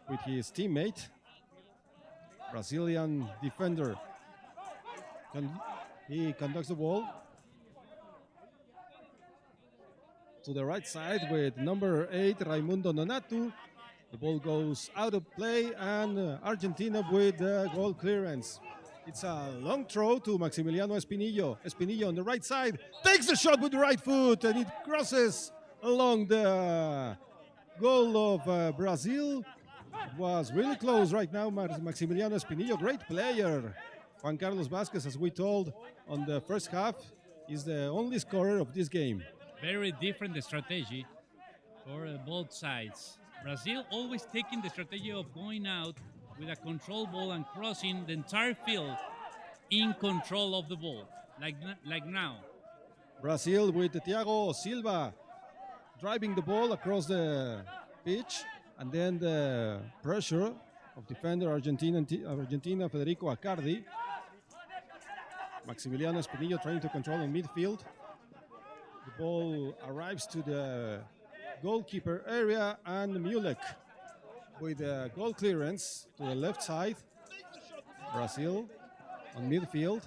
H: with his teammate, Brazilian defender. He conducts the ball to the right side with number 8, Raimundo Nonato. The ball goes out of play, and Argentina with the goal clearance. It's a long throw to Maximiliano Espinillo. Espinillo on the right side takes the shot with the right foot, and it crosses along the goal of Brazil. It was really close right now. Maximiliano Espinillo, great player. Juan Carlos Vázquez, as we told on the first half, is the only scorer of this game.
G: Very different strategy for both sides. Brazil always taking the strategy of going out with a control ball and crossing the entire field in control of the ball, like now.
H: Brazil with Thiago Silva driving the ball across the pitch, and then the pressure of defender Argentina Federico Accardi. Maximiliano Espinillo trying to control in midfield. The ball arrives to the goalkeeper area, and Mulek with a goal clearance to the left side. Brazil on midfield.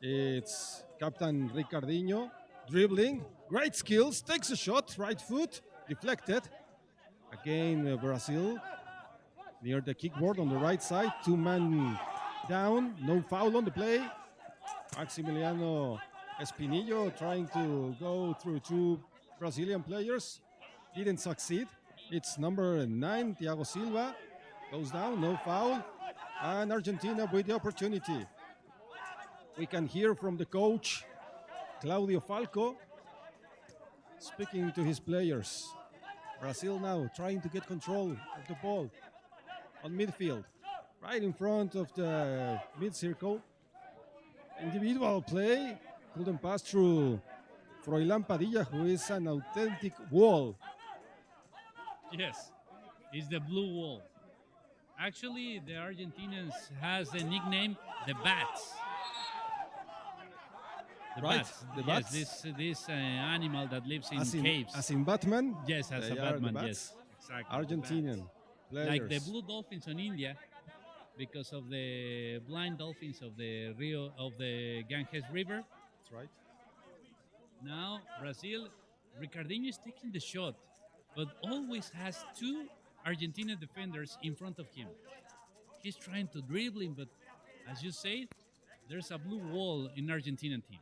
H: It's Captain Ricardinho dribbling, great skills, takes a shot, right foot, deflected. Again, Brazil near the kickboard on the right side, 2-man down, no foul on the play. Maximiliano Espinillo trying to go through 2 Brazilian players, didn't succeed. It's number 9, Thiago Silva, goes down, no foul, and Argentina with the opportunity. We can hear from the coach, Claudio Falco, speaking to his players. Brazil now trying to get control of the ball on midfield, right in front of the mid-circle. Individual play couldn't pass through Froilán Padilla, who is an authentic wall.
G: Yes, it's the blue wall. Actually, the Argentinians has the nickname the Bats. The
H: Right,
G: Bats.
H: the
G: Yes,
H: Bats.
G: this animal that lives in
H: As in,
G: caves.
H: as in Batman?
G: Yes, as a
H: They are the
G: Batman.
H: Bats.
G: Yes, exactly.
H: Argentinian players.
G: Like the blue dolphins on India, because of the blind dolphins of the Ganges River.
H: That's right.
G: Now Brazil, Ricardinho is taking the shot, but always has 2 Argentina defenders in front of him. He's trying to dribble him, but as you say, there's a blue wall in Argentinian team.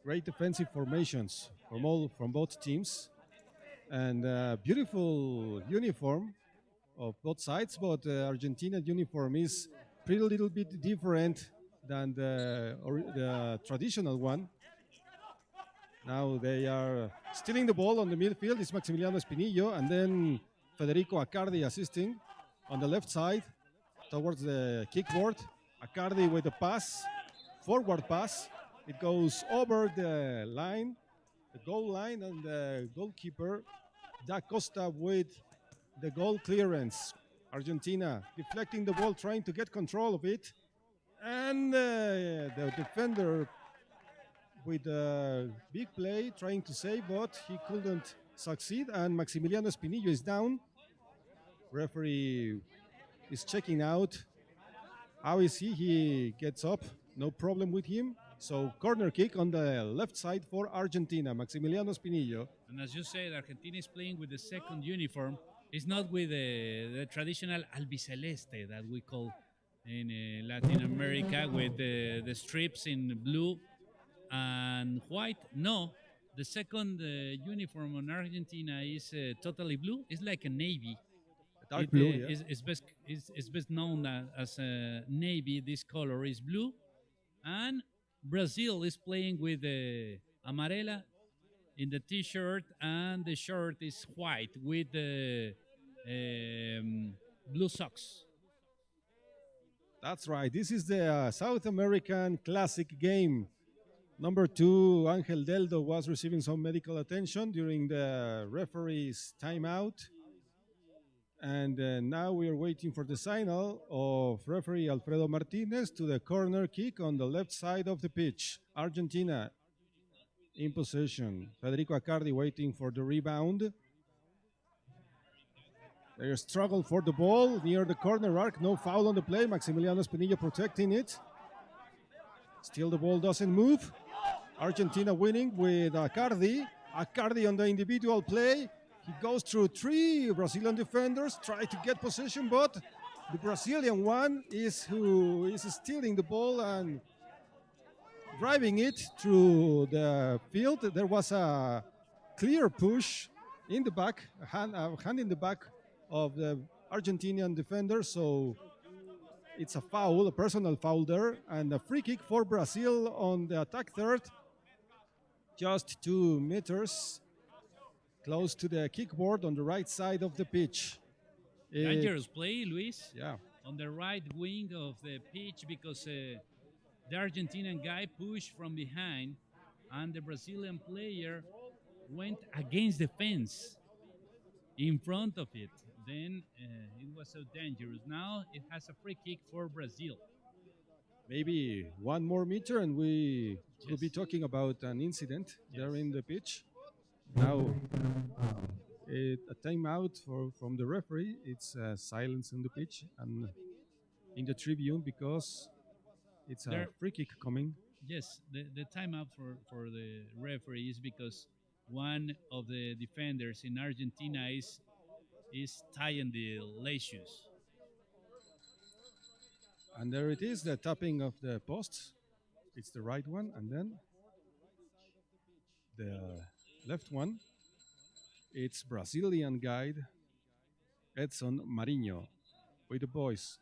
H: Great defensive formations from both teams, and beautiful uniform of both sides. But Argentina uniform is pretty little bit different than the traditional one. Now they are stealing the ball on the midfield. It's Maximiliano Espinillo, and then Federico Accardi assisting on the left side towards the kickboard. Accardi with a pass, forward pass. It goes over the line. the goal line, and the goalkeeper Da Costa with the goal clearance. Argentina deflecting the ball, trying to get control of it, and the defender with a big play trying to save, but he couldn't succeed, and Maximiliano Espinillo is down. Referee is checking out. How is he? He gets up, no problem with him. So corner kick on the left side for Argentina, Maximiliano Espinillo.
G: And as you said, Argentina is playing with the second uniform. It's not with the traditional albiceleste that we call in Latin America with the strips in blue and white. No, the second uniform on Argentina is totally blue. It's like a navy.
H: Dark blue, yeah.
G: Is best known as navy. This color is blue, and Brazil is playing with amarela in the t-shirt, and the shirt is white with the blue socks.
H: That's right. This is the South American Classic game. Number 2, Angel Deldo was receiving some medical attention during the referee's timeout. And now we are waiting for the signal of referee Alfredo Martinez to the corner kick on the left side of the pitch. Argentina in possession. Federico Accardi waiting for the rebound. They struggle for the ball near the corner arc. No foul on the play. Maximiliano Espinillo protecting it. Still the ball doesn't move. Argentina winning with Accardi. Accardi on the individual play. He goes through 3 Brazilian defenders, try to get possession, but the Brazilian one is who is stealing the ball and driving it through the field. There was a clear push in the back, a hand in the back of the Argentinian defender, so it's a foul, a personal foul there, and a free kick for Brazil on the attack third, just 2 meters. Close to the kickboard on the right side of the pitch.
G: Dangerous play, Luis.
H: Yeah.
G: On the right wing of the pitch because the Argentinian guy pushed from behind and the Brazilian player went against the fence in front of it. Then it was so dangerous. Now it has a free kick for Brazil.
H: Maybe 1 more meter and we will be talking about an incident there in the pitch. Now, a timeout from the referee. It's silence on the pitch and in the tribune because it's a free kick coming.
G: Yes, the timeout for the referee is because one of the defenders in Argentina is tying the lace shoes.
H: And there it is, the tapping of the post. It's the right one, and then the left one. It's Brazilian guide Edson Marinho with the boys.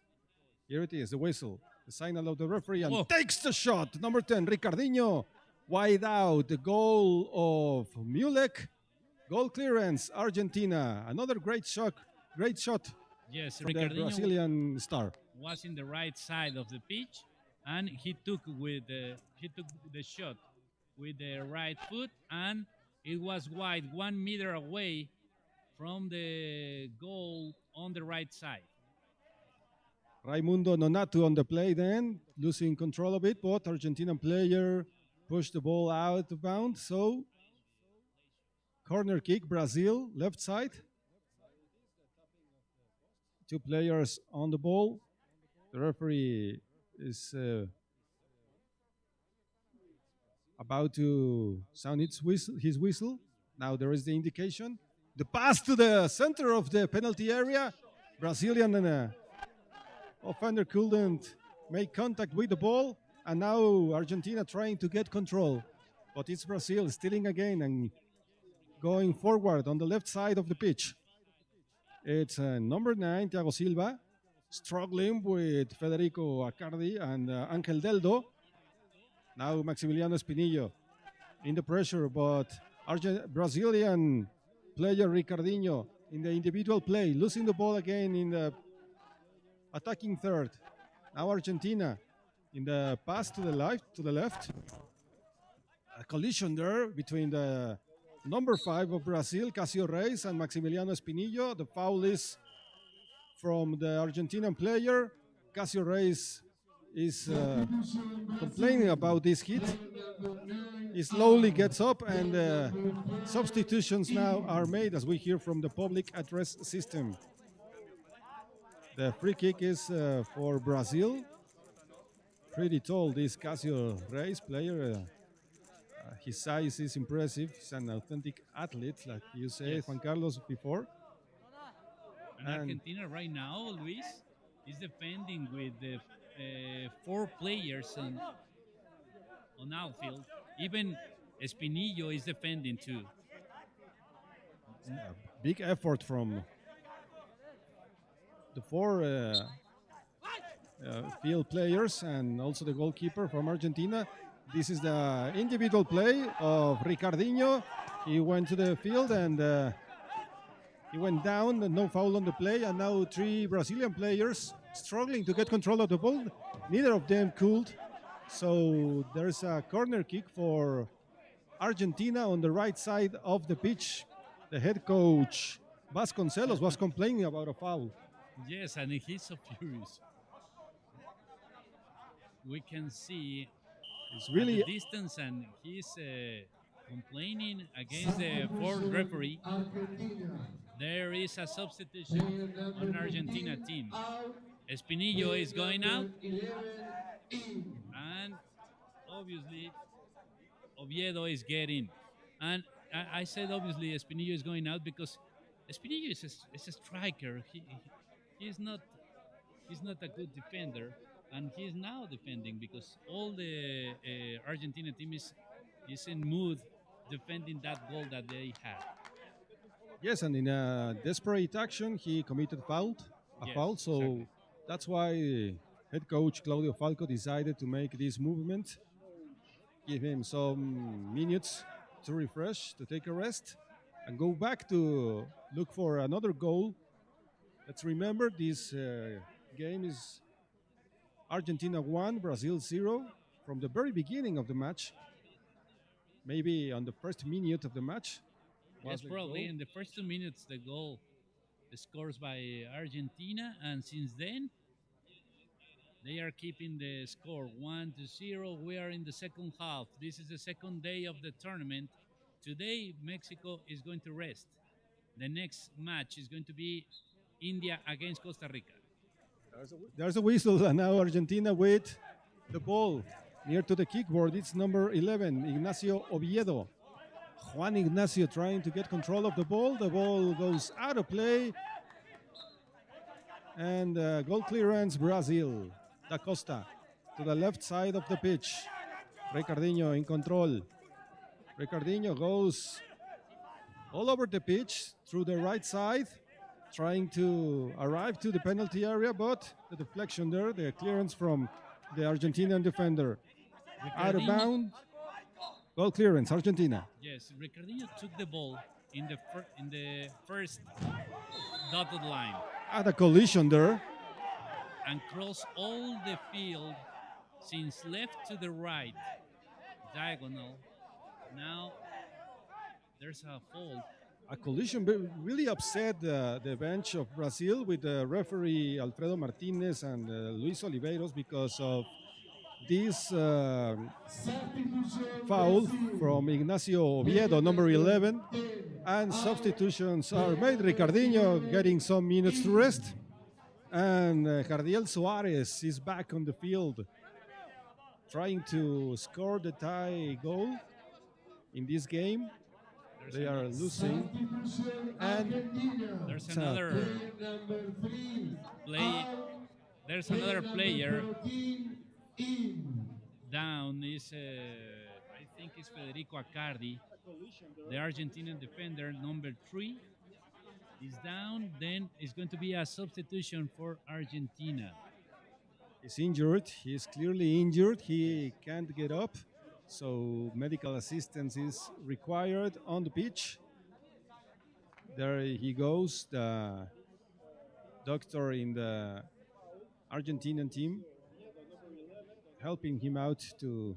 H: Here it is, the whistle, the signal of the referee, and takes the shot. Number 10, Ricardinho, wide out. The goal of Mulek. Goal clearance, Argentina. Another great shot.
G: Yes,
H: from the
G: Ricardinho
H: Brazilian star.
G: Was in the right side of the pitch, and he took the shot with the right foot, and it was wide, 1 meter away from the goal on the right side.
H: Raimundo Nonato on the play then, losing control of it, but Argentinian player pushed the ball out of bounds. So, corner kick, Brazil, left side. 2 players on the ball. The referee is about to sound his whistle. Now there is the indication. The pass to the center of the penalty area. Brazilian offender couldn't make contact with the ball. And now Argentina trying to get control. But it's Brazil stealing again and going forward on the left side of the pitch. It's number 9, Thiago Silva, struggling with Federico Accardi and Angel Deldo. Now Maximiliano Espinillo in the pressure, but Brazilian player Ricardinho in the individual play, losing the ball again in the attacking third. Now Argentina in the pass to the left. a collision there between the number 5 of Brazil, Casio Reis, and Maximiliano Espinillo. The foul is from the Argentinian player. Casio Reis is complaining about this hit. He slowly gets up, and substitutions now are made, as we hear from the public address system. The free kick is for Brazil. Pretty tall, this Casio Reis player. His size is impressive. He's an authentic athlete, like you say,
G: Yes.
H: Juan Carlos, before.
G: And Argentina right now, Luis, is defending with the 4 players on outfield. Even Espinillo is defending too.
H: Big effort from the 4 field players and also the goalkeeper from Argentina. This is the individual play of Ricardinho. He went to the field and he went down, no foul on the play, and now 3 Brazilian players struggling to get control of the ball. Neither of them could. So there's a corner kick for Argentina on the right side of the pitch. The head coach, Vasconcelos, was complaining about a foul.
G: Yes, and he's so furious. We can see
H: It's
G: at
H: really
G: the distance, and he's complaining against the 4th referee. There is a substitution on Argentina team. Espinillo is going out, and obviously Oviedo is getting. And I said obviously Espinillo is going out because Espinillo is a striker. He's not a good defender, and he's now defending because all the Argentina team is in mood defending that goal that they had.
H: yes, and in a desperate action, he committed a foul.
G: Yes,
H: So
G: exactly.
H: that's why head coach Claudio Falco decided to make this movement, give him some minutes to refresh, to take a rest, and go back to look for another goal. Let's remember this game is Argentina 1, Brazil 0 from the very beginning of the match. Maybe on the first minute of the match.
G: Yes,
H: the
G: probably
H: goal.
G: in the first 2 minutes the goal scores by Argentina, and since then they are keeping the score 1-0. We are in the second half. This is the second day of the tournament. Today Mexico is going to rest. The next match is going to be India against Costa Rica.
H: There's a whistle, and now Argentina with the ball near to the kickboard. It's number 11, Ignacio Oviedo. Juan Ignacio trying to get control of the ball. The ball goes out of play. And goal clearance, Brazil. Da Costa to the left side of the pitch. Ricardinho in control. Ricardinho goes all over the pitch through the right side, trying to arrive to the penalty area, but the deflection there, the clearance from the Argentinian defender. Out of
G: Ricardinho-
H: bounds. Goal clearance, Argentina.
G: Yes, Ricardinho took the ball in the first dotted line
H: At a collision there.
G: and crossed all the field since left to the right, diagonal. Now there's a fault.
H: A collision really upset the bench of Brazil with the referee Alfredo Martinez and Luis Oliveiros because of this foul from Ignacio Oviedo, number 11. And substitutions are made. Ricardinho getting some minutes to rest. And Jardiel Suarez is back on the field, trying to score the tie goal in this game. They are losing. And
G: There's another play. There's another player down. Is I think it's Federico Accardi, the Argentinian defender, number 3. Is down. Then it's going to be a substitution for Argentina.
H: he's injured. He's clearly injured. He can't get up. So medical assistance is required on the pitch. There he goes, the doctor in the Argentinian team, helping him out to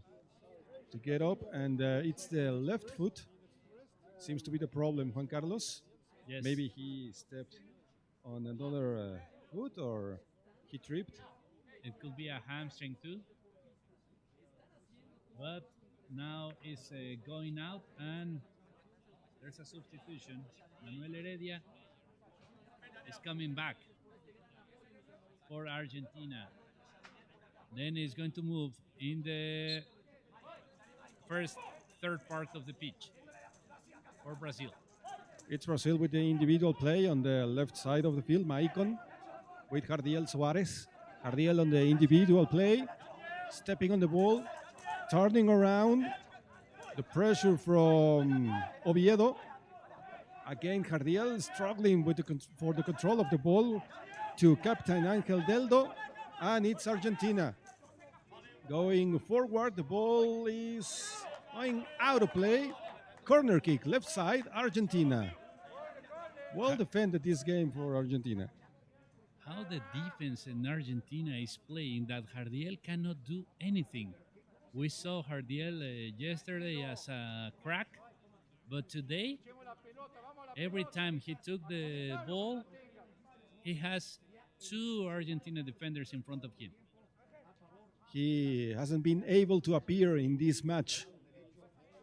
H: to get up, and it's the left foot. Seems to be the problem, Juan Carlos.
G: Yes.
H: Maybe he stepped on another foot or he tripped.
G: It could be a hamstring too. But now it's going out, and there's a substitution. Manuel Heredia is coming back for Argentina. Then he's going to move in the third part of the pitch for Brazil.
H: It's Brazil with the individual play on the left side of the field, Maicon, with Jardiel Suarez. Jardiel on the individual play, stepping on the ball, turning around. The pressure from Oviedo. Again, Jardiel struggling with for the control of the ball to Captain Angel Deldo, and it's Argentina. Going forward, the ball is going out of play. Corner kick, left side, Argentina. Well defended this game for Argentina.
G: How the defense in Argentina is playing that Jardiel cannot do anything. We saw Jardiel yesterday as a crack, but today, every time he took the ball, he has two Argentina defenders in front of him.
H: He hasn't been able to appear in this match,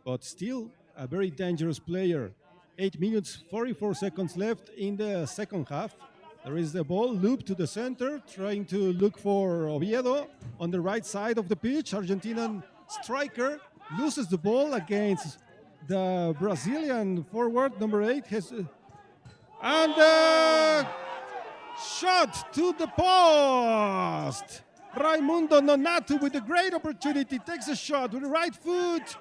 H: but still a very dangerous player. 8 minutes, 44 seconds left in the second half. There is the ball looped to the center, trying to look for Oviedo on the right side of the pitch. Argentinian striker loses the ball against the Brazilian forward, number 8. And shot to the post. Raimundo Nonato with a great opportunity, takes a shot with the right foot.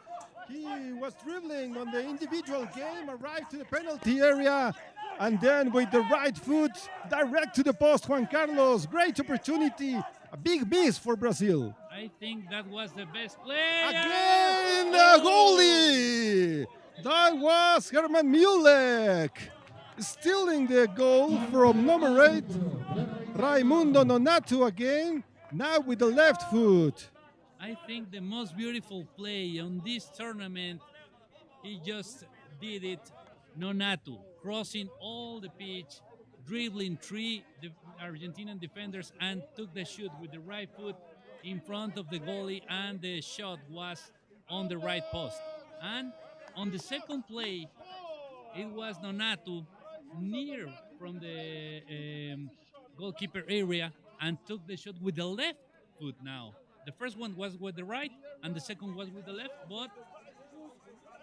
H: He was dribbling on the individual game, arrived to the penalty area, and then with the right foot, direct to the post, Juan Carlos. Great opportunity, a big miss for Brazil.
G: I think that was the best play.
H: Again, the goalie! That was Herman Mulek, stealing the goal from number 8, Raimundo Nonato again, now with the left foot.
G: I think the most beautiful play on this tournament, he just did it, Nonato, crossing all the pitch, dribbling 3 Argentinian defenders, and took the shoot with the right foot in front of the goalie, and the shot was on the right post. And on the second play, it was Nonato near from the goalkeeper area and took the shot with the left foot now. The first one was with the right, and the second was with the left, but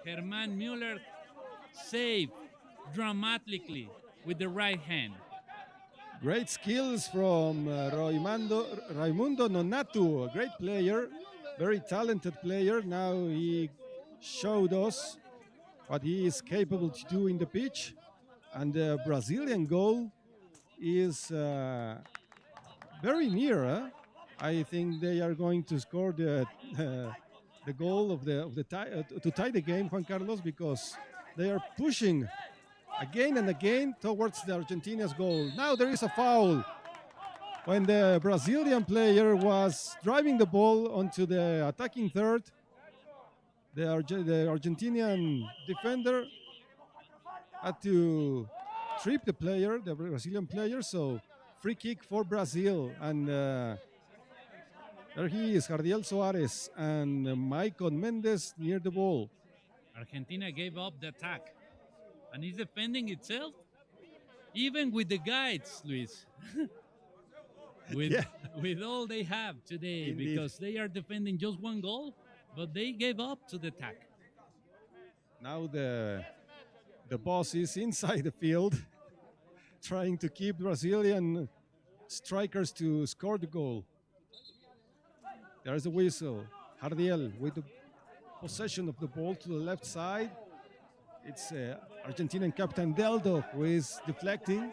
G: Herman Müller saved dramatically with the right hand.
H: Great skills from Raimundo Nonato, a great player, very talented player. Now he showed us what he is capable to do in the pitch, and the Brazilian goal is very near. Huh? I think they are going to score the goal of the to tie the game, Juan Carlos, because they are pushing again and again towards the Argentina's goal. Now there is a foul when the Brazilian player was driving the ball onto the attacking third. The Argentinian defender had to trip the player, the Brazilian player. So free kick for Brazil, and there he is, Jardiel Suarez and Maicon Mendes near the ball.
G: Argentina gave up the attack, and is defending itself, even with the guides, Luis. with all they have today. Indeed. Because they are defending just one goal, but they gave up to the attack.
H: Now the boss is inside the field, trying to keep Brazilian strikers to score the goal. There's a whistle. Jardiel with the possession of the ball to the left side. It's Argentinian captain Deldo who is deflecting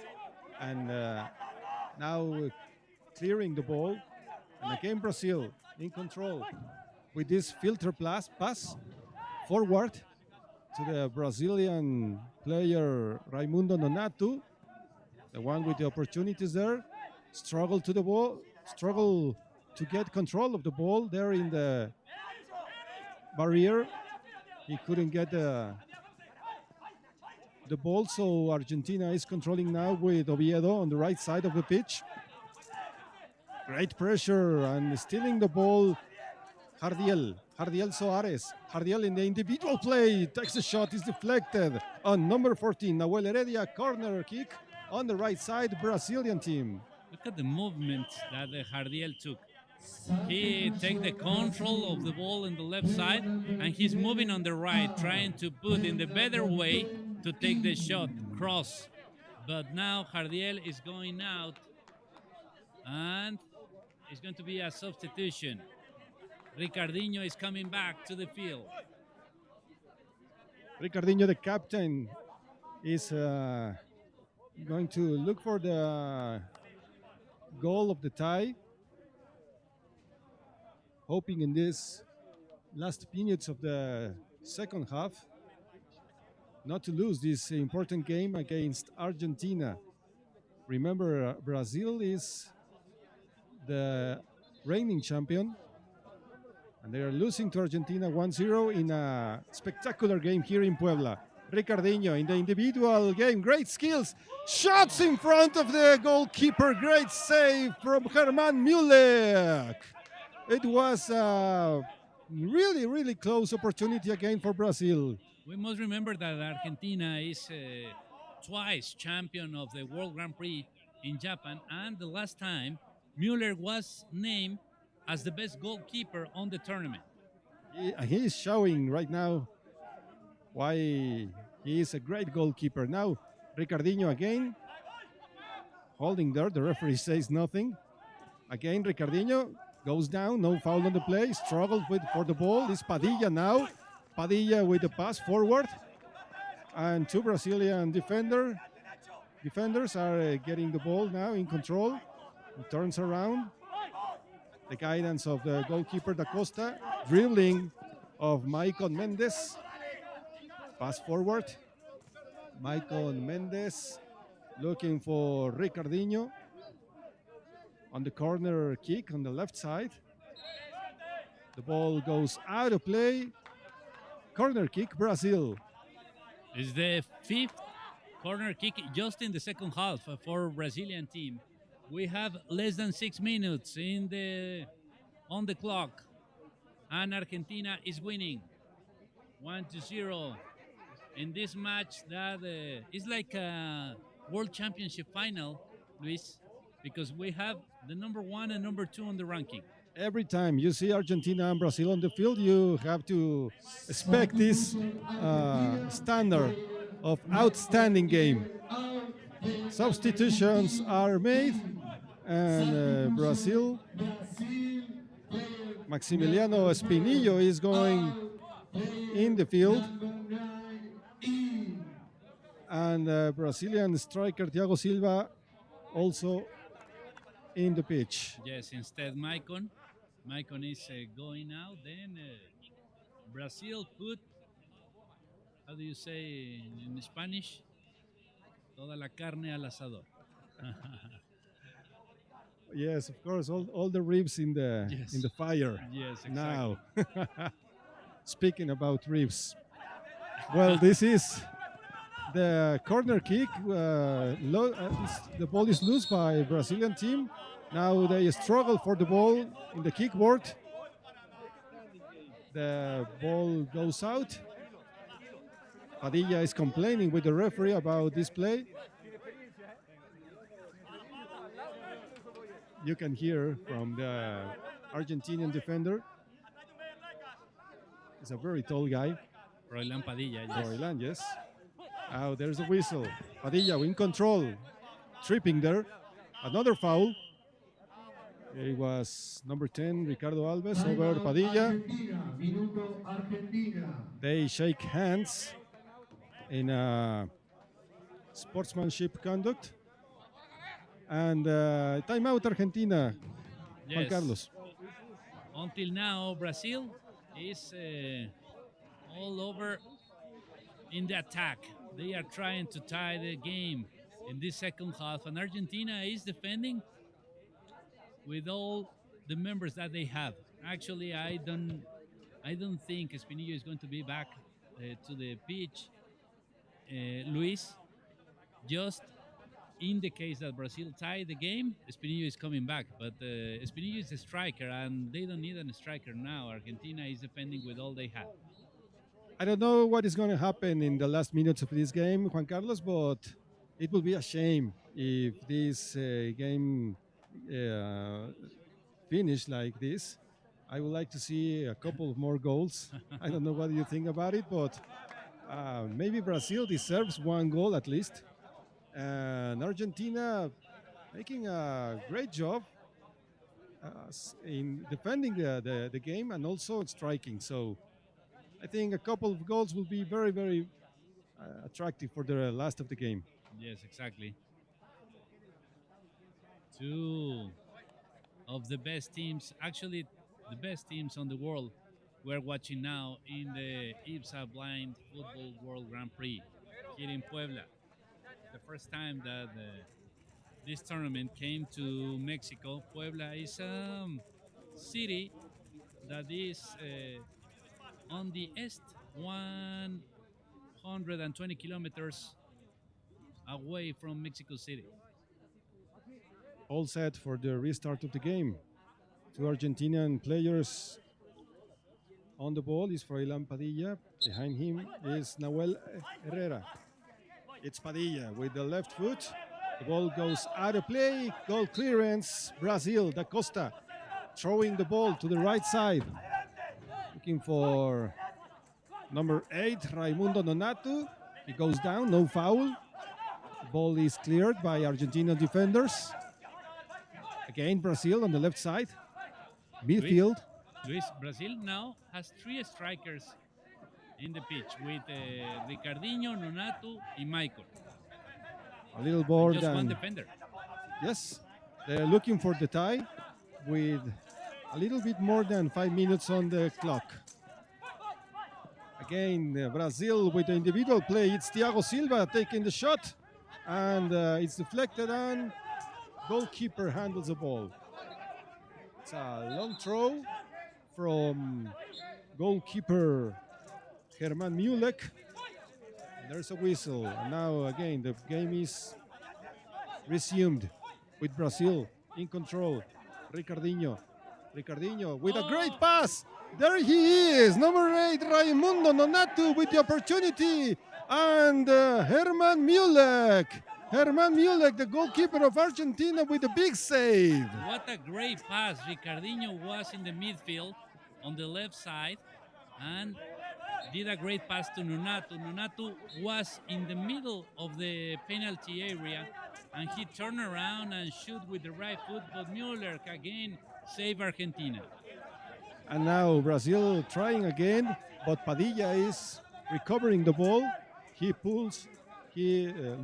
H: and now clearing the ball. And again Brazil in control with this filter pass forward to the Brazilian player Raimundo Nonato, the one with the opportunities there. Struggle to the ball, struggle to get control of the ball there in the barrier. He couldn't get the ball, so Argentina is controlling now with Oviedo on the right side of the pitch. Great pressure and stealing the ball. Jardiel Soares. Jardiel in the individual play takes a shot, is deflected on number 14, Nahuel Heredia. Corner kick on the right side, Brazilian team.
G: Look at the movement that Jardiel took. He takes the control of the ball in the left side, and he's moving on the right, trying to put in the better way to take the shot, cross. But now Jardiel is going out, and it's going to be a substitution. Ricardinho is coming back to the field.
H: Ricardinho, the captain, is going to look for the goal of the tie, hoping in this last minutes of the second half not to lose this important game against Argentina. Remember, Brazil is the reigning champion, and they are losing to Argentina 1-0 in a spectacular game here in Puebla. Ricardinho in the individual game, great skills, shots in front of the goalkeeper, great save from Herman Müller. It was a really, really close opportunity again for Brazil.
G: We must remember that Argentina is twice champion of the World Grand Prix in Japan, and the last time Müller was named as the best goalkeeper on the tournament.
H: He is showing right now why he is a great goalkeeper. Now Ricardinho again, holding there, the referee says nothing. Again Ricardinho goes down, no foul on the play, struggles for the ball. It's Padilla now. Padilla with the pass forward. And two Brazilian defenders are getting the ball now in control. He turns around. The guidance of the goalkeeper Da Costa. Dribbling of Maicon Mendes. Pass forward. Maicon Mendes looking for Ricardinho. On the corner kick on the left side. The ball goes out of play. Corner kick, Brazil.
G: It's the fifth corner kick just in the second half for Brazilian team. We have less than 6 minutes on the clock, and Argentina is winning 1-0 in this match that is like a World Championship final, Luis, because we have the number 1 and number 2 on the ranking.
H: Every time you see Argentina and Brazil on the field, you have to expect this standard of outstanding game. Substitutions are made, and Brazil, Maximiliano Espinillo is going in the field, and Brazilian striker Thiago Silva also in the pitch.
G: Yes, instead Maicon is going out. Then Brazil put, how do you say in Spanish? Toda la carne al asador.
H: Yes, of course, all the ribs in the fire.
G: Yes, exactly.
H: Now, speaking about ribs, well, this is the corner kick. The ball is loose by Brazilian team. Now they struggle for the ball in the kickboard. The ball goes out. Padilla is complaining with the referee about this play. You can hear from the Argentinian defender. He's a very tall guy.
G: Roylan Padilla, yes.
H: Roylan, yes. Now there's a whistle. Padilla in control. Tripping there. Another foul. It was number 10, Ricardo Alves, over Padilla. They shake hands in sportsmanship conduct. And timeout Argentina,
G: Yes.
H: Juan Carlos.
G: Until now, Brazil is all over in the attack. They are trying to tie the game in this second half, and Argentina is defending with all the members that they have. Actually, I don't I don't think Espinillo is going to be back to the pitch, Luis. Just in the case that Brazil tie the game, Espinillo is coming back. But Espinillo is a striker, and they don't need a striker now. Argentina is defending with all they have.
H: I don't know what is going to happen in the last minutes of this game, Juan Carlos, but it will be a shame if this game uh, finish like this. I would like to see a couple of more goals. I don't know what you think about it, but maybe Brazil deserves one goal at least. And Argentina making a great job in defending the game and also striking. So I think a couple of goals will be very, very attractive for the last of the game.
G: Yes, exactly. Two of the best teams, actually, the best teams on the world, we're watching now in the IBSA Blind Football World Grand Prix here in Puebla. The first time that this tournament came to Mexico. Puebla is a city that is on the east, 120 kilometers away from Mexico City.
H: All set for the restart of the game. Two Argentinian players on the ball is Froilán Padilla. Behind him is Nahuel Herrera. It's Padilla with the left foot. The ball goes out of play. Goal clearance. Brazil, Da Costa throwing the ball to the right side. Looking for number 8, Raimundo Nonato. He goes down, no foul. The ball is cleared by Argentina defenders. Again, Brazil on the left side. Midfield.
G: Luis, Brazil now has 3 strikers in the pitch with Ricardinho, Nonato, and Michael.
H: A little more
G: just
H: than
G: one defender.
H: Yes, they're looking for the tie with a little bit more than 5 minutes on the clock. Again, Brazil with the individual play. It's Thiago Silva taking the shot, and it's deflected, and goalkeeper handles the ball. It's a long throw from goalkeeper Herman Mulek. There's a whistle. And now again, the game is resumed with Brazil in control. Ricardinho with a great pass. There he is, number 8, Raimundo Nonato with the opportunity. And Herman Mulek, the goalkeeper of Argentina, with a big save.
G: What a great pass. Ricardinho was in the midfield on the left side and did a great pass to Nonato. Nonato was in the middle of the penalty area, and he turned around and shoot with the right foot, but Müller again saved Argentina.
H: And now Brazil trying again, but Padilla is recovering the ball. He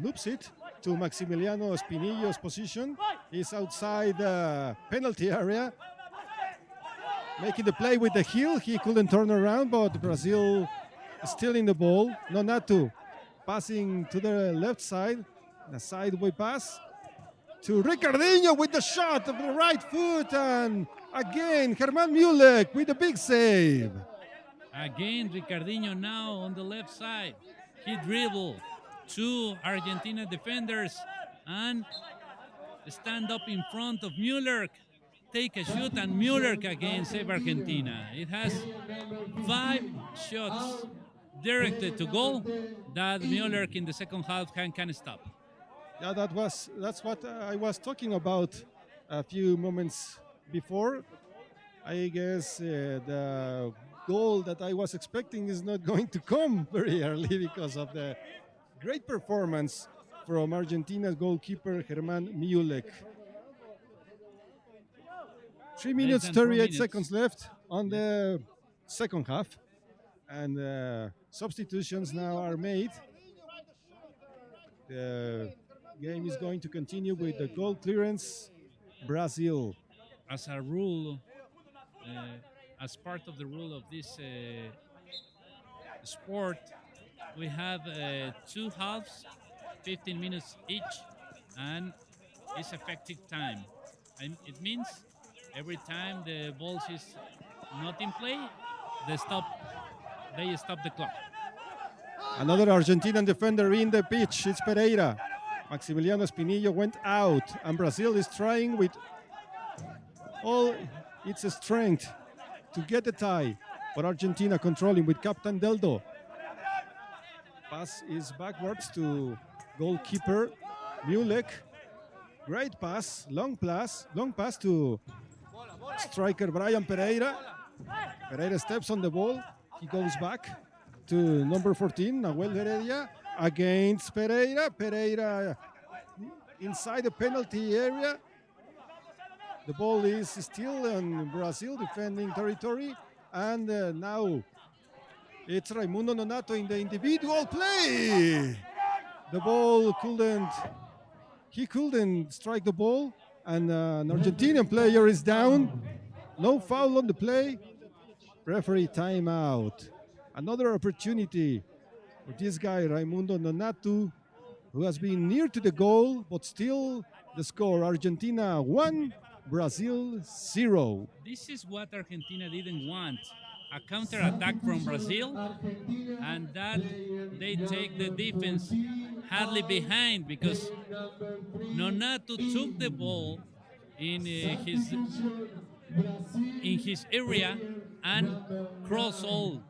H: loops it to Maximiliano Espinillo's position. He's outside the penalty area, making the play with the heel. He couldn't turn around, but Brazil is still in the ball. Nonato passing to the left side, a sideway pass to Ricardinho with the shot of the right foot, and again Herman Mulek with a big save.
G: Again, Ricardinho now on the left side. He dribbled 2 Argentina defenders and stand up in front of Müller, take a shoot, and Müller again save Argentina. It has 5 shots directed to goal that Müller in the second half can stop.
H: Yeah, that's what I was talking about a few moments before. I guess the goal that I was expecting is not going to come very early because of the great performance from Argentina's goalkeeper Herman Mulek. 3 minutes, 38 seconds left on the second half, and substitutions now are made. The game is going to continue with the goal clearance. Brazil.
G: As a rule, as part of the rule of this sport, we have 2 halves, 15 minutes each, and it's effective time. And it means every time the ball is not in play, they stop the clock.
H: Another Argentinian defender in the pitch. It's Pereira. Maximiliano Espinillo went out, and Brazil is trying with all its strength to get the tie. But Argentina controlling with Captain Deldo. Pass is backwards to goalkeeper Mulek. Great pass, long pass to striker Brian Pereira. Pereira steps on the ball. He goes back to number 14, Nahuel Heredia, against Pereira. Pereira inside the penalty area. The ball is still in Brazil defending territory. And now it's Raimundo Nonato in the individual play. The ball he couldn't strike the ball. And an Argentinian player is down. No foul on the play. Referee timeout. Another opportunity for this guy, Raimundo Nonato, who has been near to the goal, but still the score, Argentina 1, Brazil 0.
G: This is what Argentina didn't want. A counter-attack from Brazil, and that they take the defense hardly behind because Nonato took the ball in his area and crossed all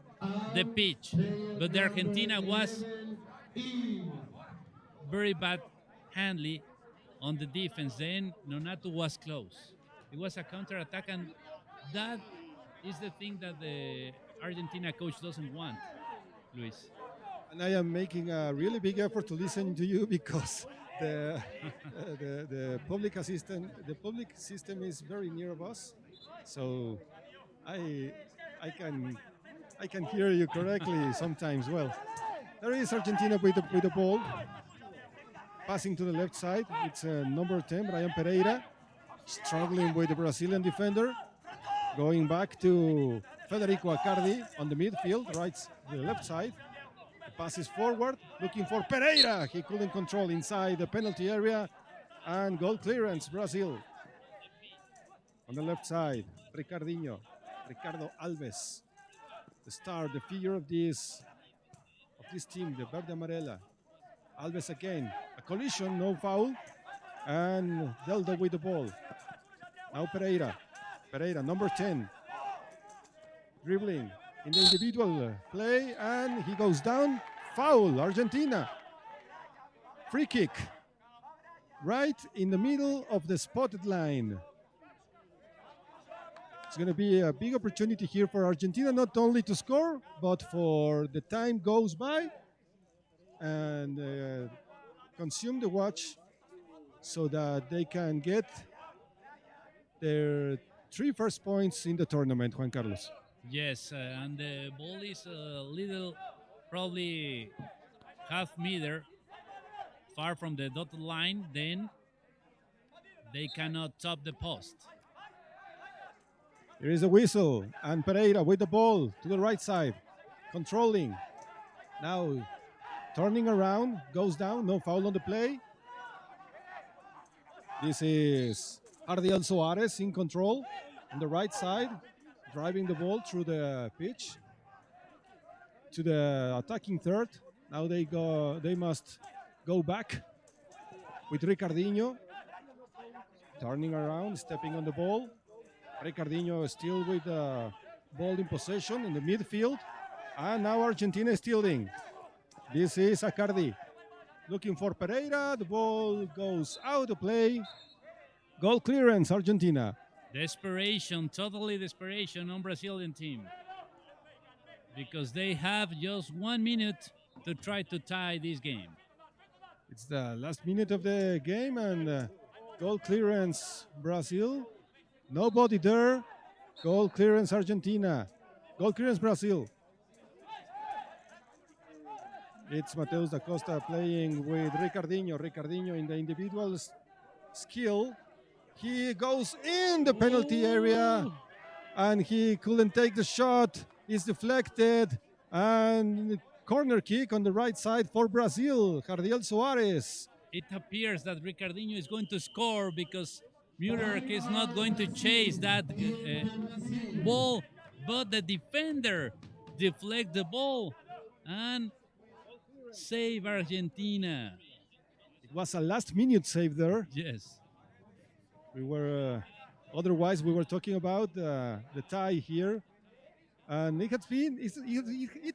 G: the pitch. But the Argentina was very bad handly on the defense. Then Nonato was close. It was a counter-attack, and that is the thing that the Argentina coach doesn't want, Luis.
H: And I am making a really big effort to listen to you because the public system is very near of us, so I can hear you correctly sometimes. Well, there is Argentina with the ball, passing to the left side. It's number 10, Brian Pereira, struggling with the Brazilian defender. Going back to Federico Accardi on the midfield, the left side. The pass is forward, looking for Pereira. He couldn't control inside the penalty area. And goal clearance, Brazil. On the left side, Ricardo Alves, the star, the figure of this team, the Verde Amarela. Alves again, a collision, no foul. And Deldo with the ball. Now Pereira, number 10, dribbling in the individual play, and he goes down. Foul, Argentina. Free kick, right in the middle of the spotted line. It's going to be a big opportunity here for Argentina, not only to score, but for the time goes by and consume the watch so that they can get their 3 first points in the tournament, Juan Carlos.
G: Yes, and the ball is a little, probably half meter far from the dotted line, then they cannot top the post.
H: Here is a whistle, and Pereira with the ball to the right side, controlling. Now turning around, goes down, no foul on the play. This is Ardiel Soares in control on the right side, driving the ball through the pitch to the attacking third. Now they must go back with Ricardinho, turning around, stepping on the ball. Ricardinho still with the ball in possession in the midfield. And now Argentina is stealing. This is Accardi looking for Pereira. The ball goes out of play. Goal clearance, Argentina.
G: Desperation, totally desperation on Brazilian team. Because they have just 1 minute to try to tie this game.
H: It's the last minute of the game, and goal clearance, Brazil. Nobody there. Goal clearance, Argentina. Goal clearance, Brazil. It's Mateus da Costa playing with Ricardinho. Ricardinho in the individual skill. He goes in the penalty area, and he couldn't take the shot. It's deflected, and corner kick on the right side for Brazil. Jardiel Soares.
G: It appears that Ricardinho is going to score because Müller is not going to chase that ball but the defender deflect the ball and save Argentina.
H: It was a last-minute save there.
G: Yes.
H: We were otherwise we were talking about the tie here, and it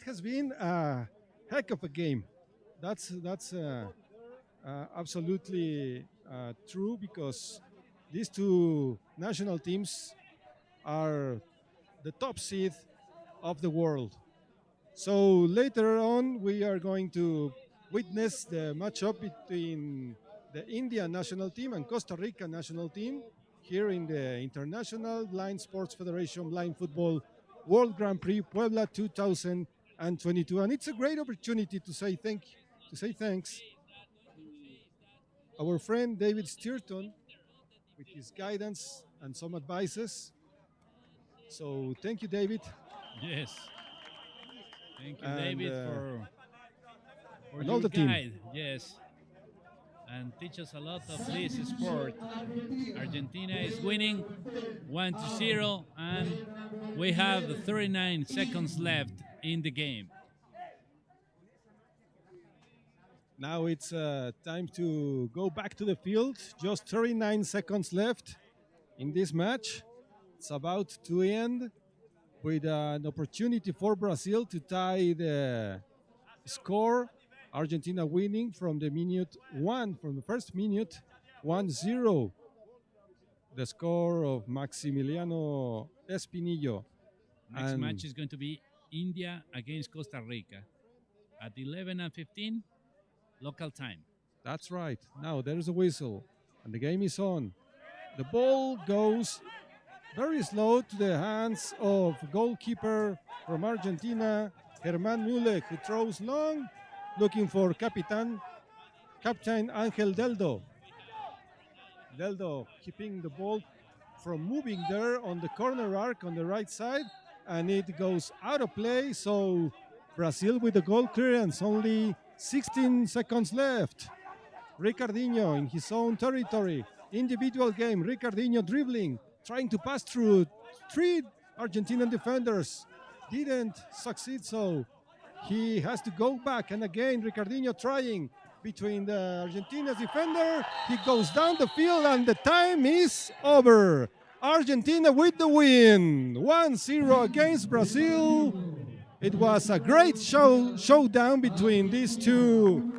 H: has been a heck of a game. That's absolutely true, because these two national teams are the top seed of the world. So later on, we are going to witness the matchup between the India national team and Costa Rica national team here in the International Blind Sports Federation Blind Football World Grand Prix Puebla 2022. And it's a great opportunity to say thanks to our friend David Stirton with his guidance and some advices. So thank you, David.
G: Yes. Thank you,
H: And,
G: David, for
H: and
G: your
H: all the team.
G: guide. Yes. And teach us a lot of this sport. Argentina is winning 1-0, and we have 39 seconds left in the game.
H: Now it's time to go back to the field. Just 39 seconds left in this match. It's about to end with an opportunity for Brazil to tie the score. Argentina winning from the first minute, 1-0. The score of Maximiliano Espinillo.
G: Next match is going to be India against Costa Rica at 11:15 local time.
H: That's right. Now there's a whistle and the game is on. The ball goes very slow to the hands of goalkeeper from Argentina, Germán Müller, who throws long, looking for Captain Angel Deldo. Deldo keeping the ball from moving there on the corner arc on the right side, and it goes out of play. So Brazil with the goal clearance, only 16 seconds left. Ricardinho in his own territory. Individual game, Ricardinho dribbling, trying to pass through 3 Argentinian defenders. Didn't succeed, so he has to go back. And again, Ricardinho trying between the Argentina's defender. He goes down the field and the time is over. Argentina with the win, 1-0 against Brazil. It was a great showdown between these two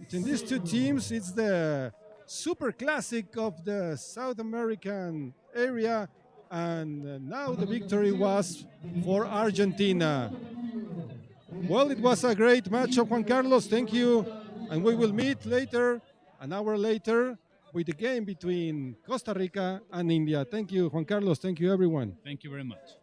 H: teams. It's the super classic of the South American area, and now the victory was for Argentina. Well, it was a great match, Juan Carlos. Thank you, and we will meet later, an hour later, with the game between Costa Rica and India. Thank you, Juan Carlos. Thank you, everyone.
G: Thank you very much.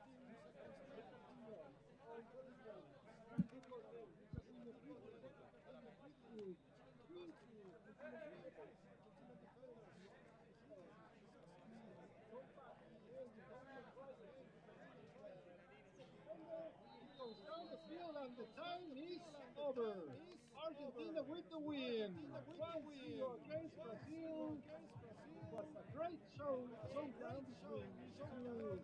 H: Argentina with the win. 1-0 against Brazil. It was a great showdown between these two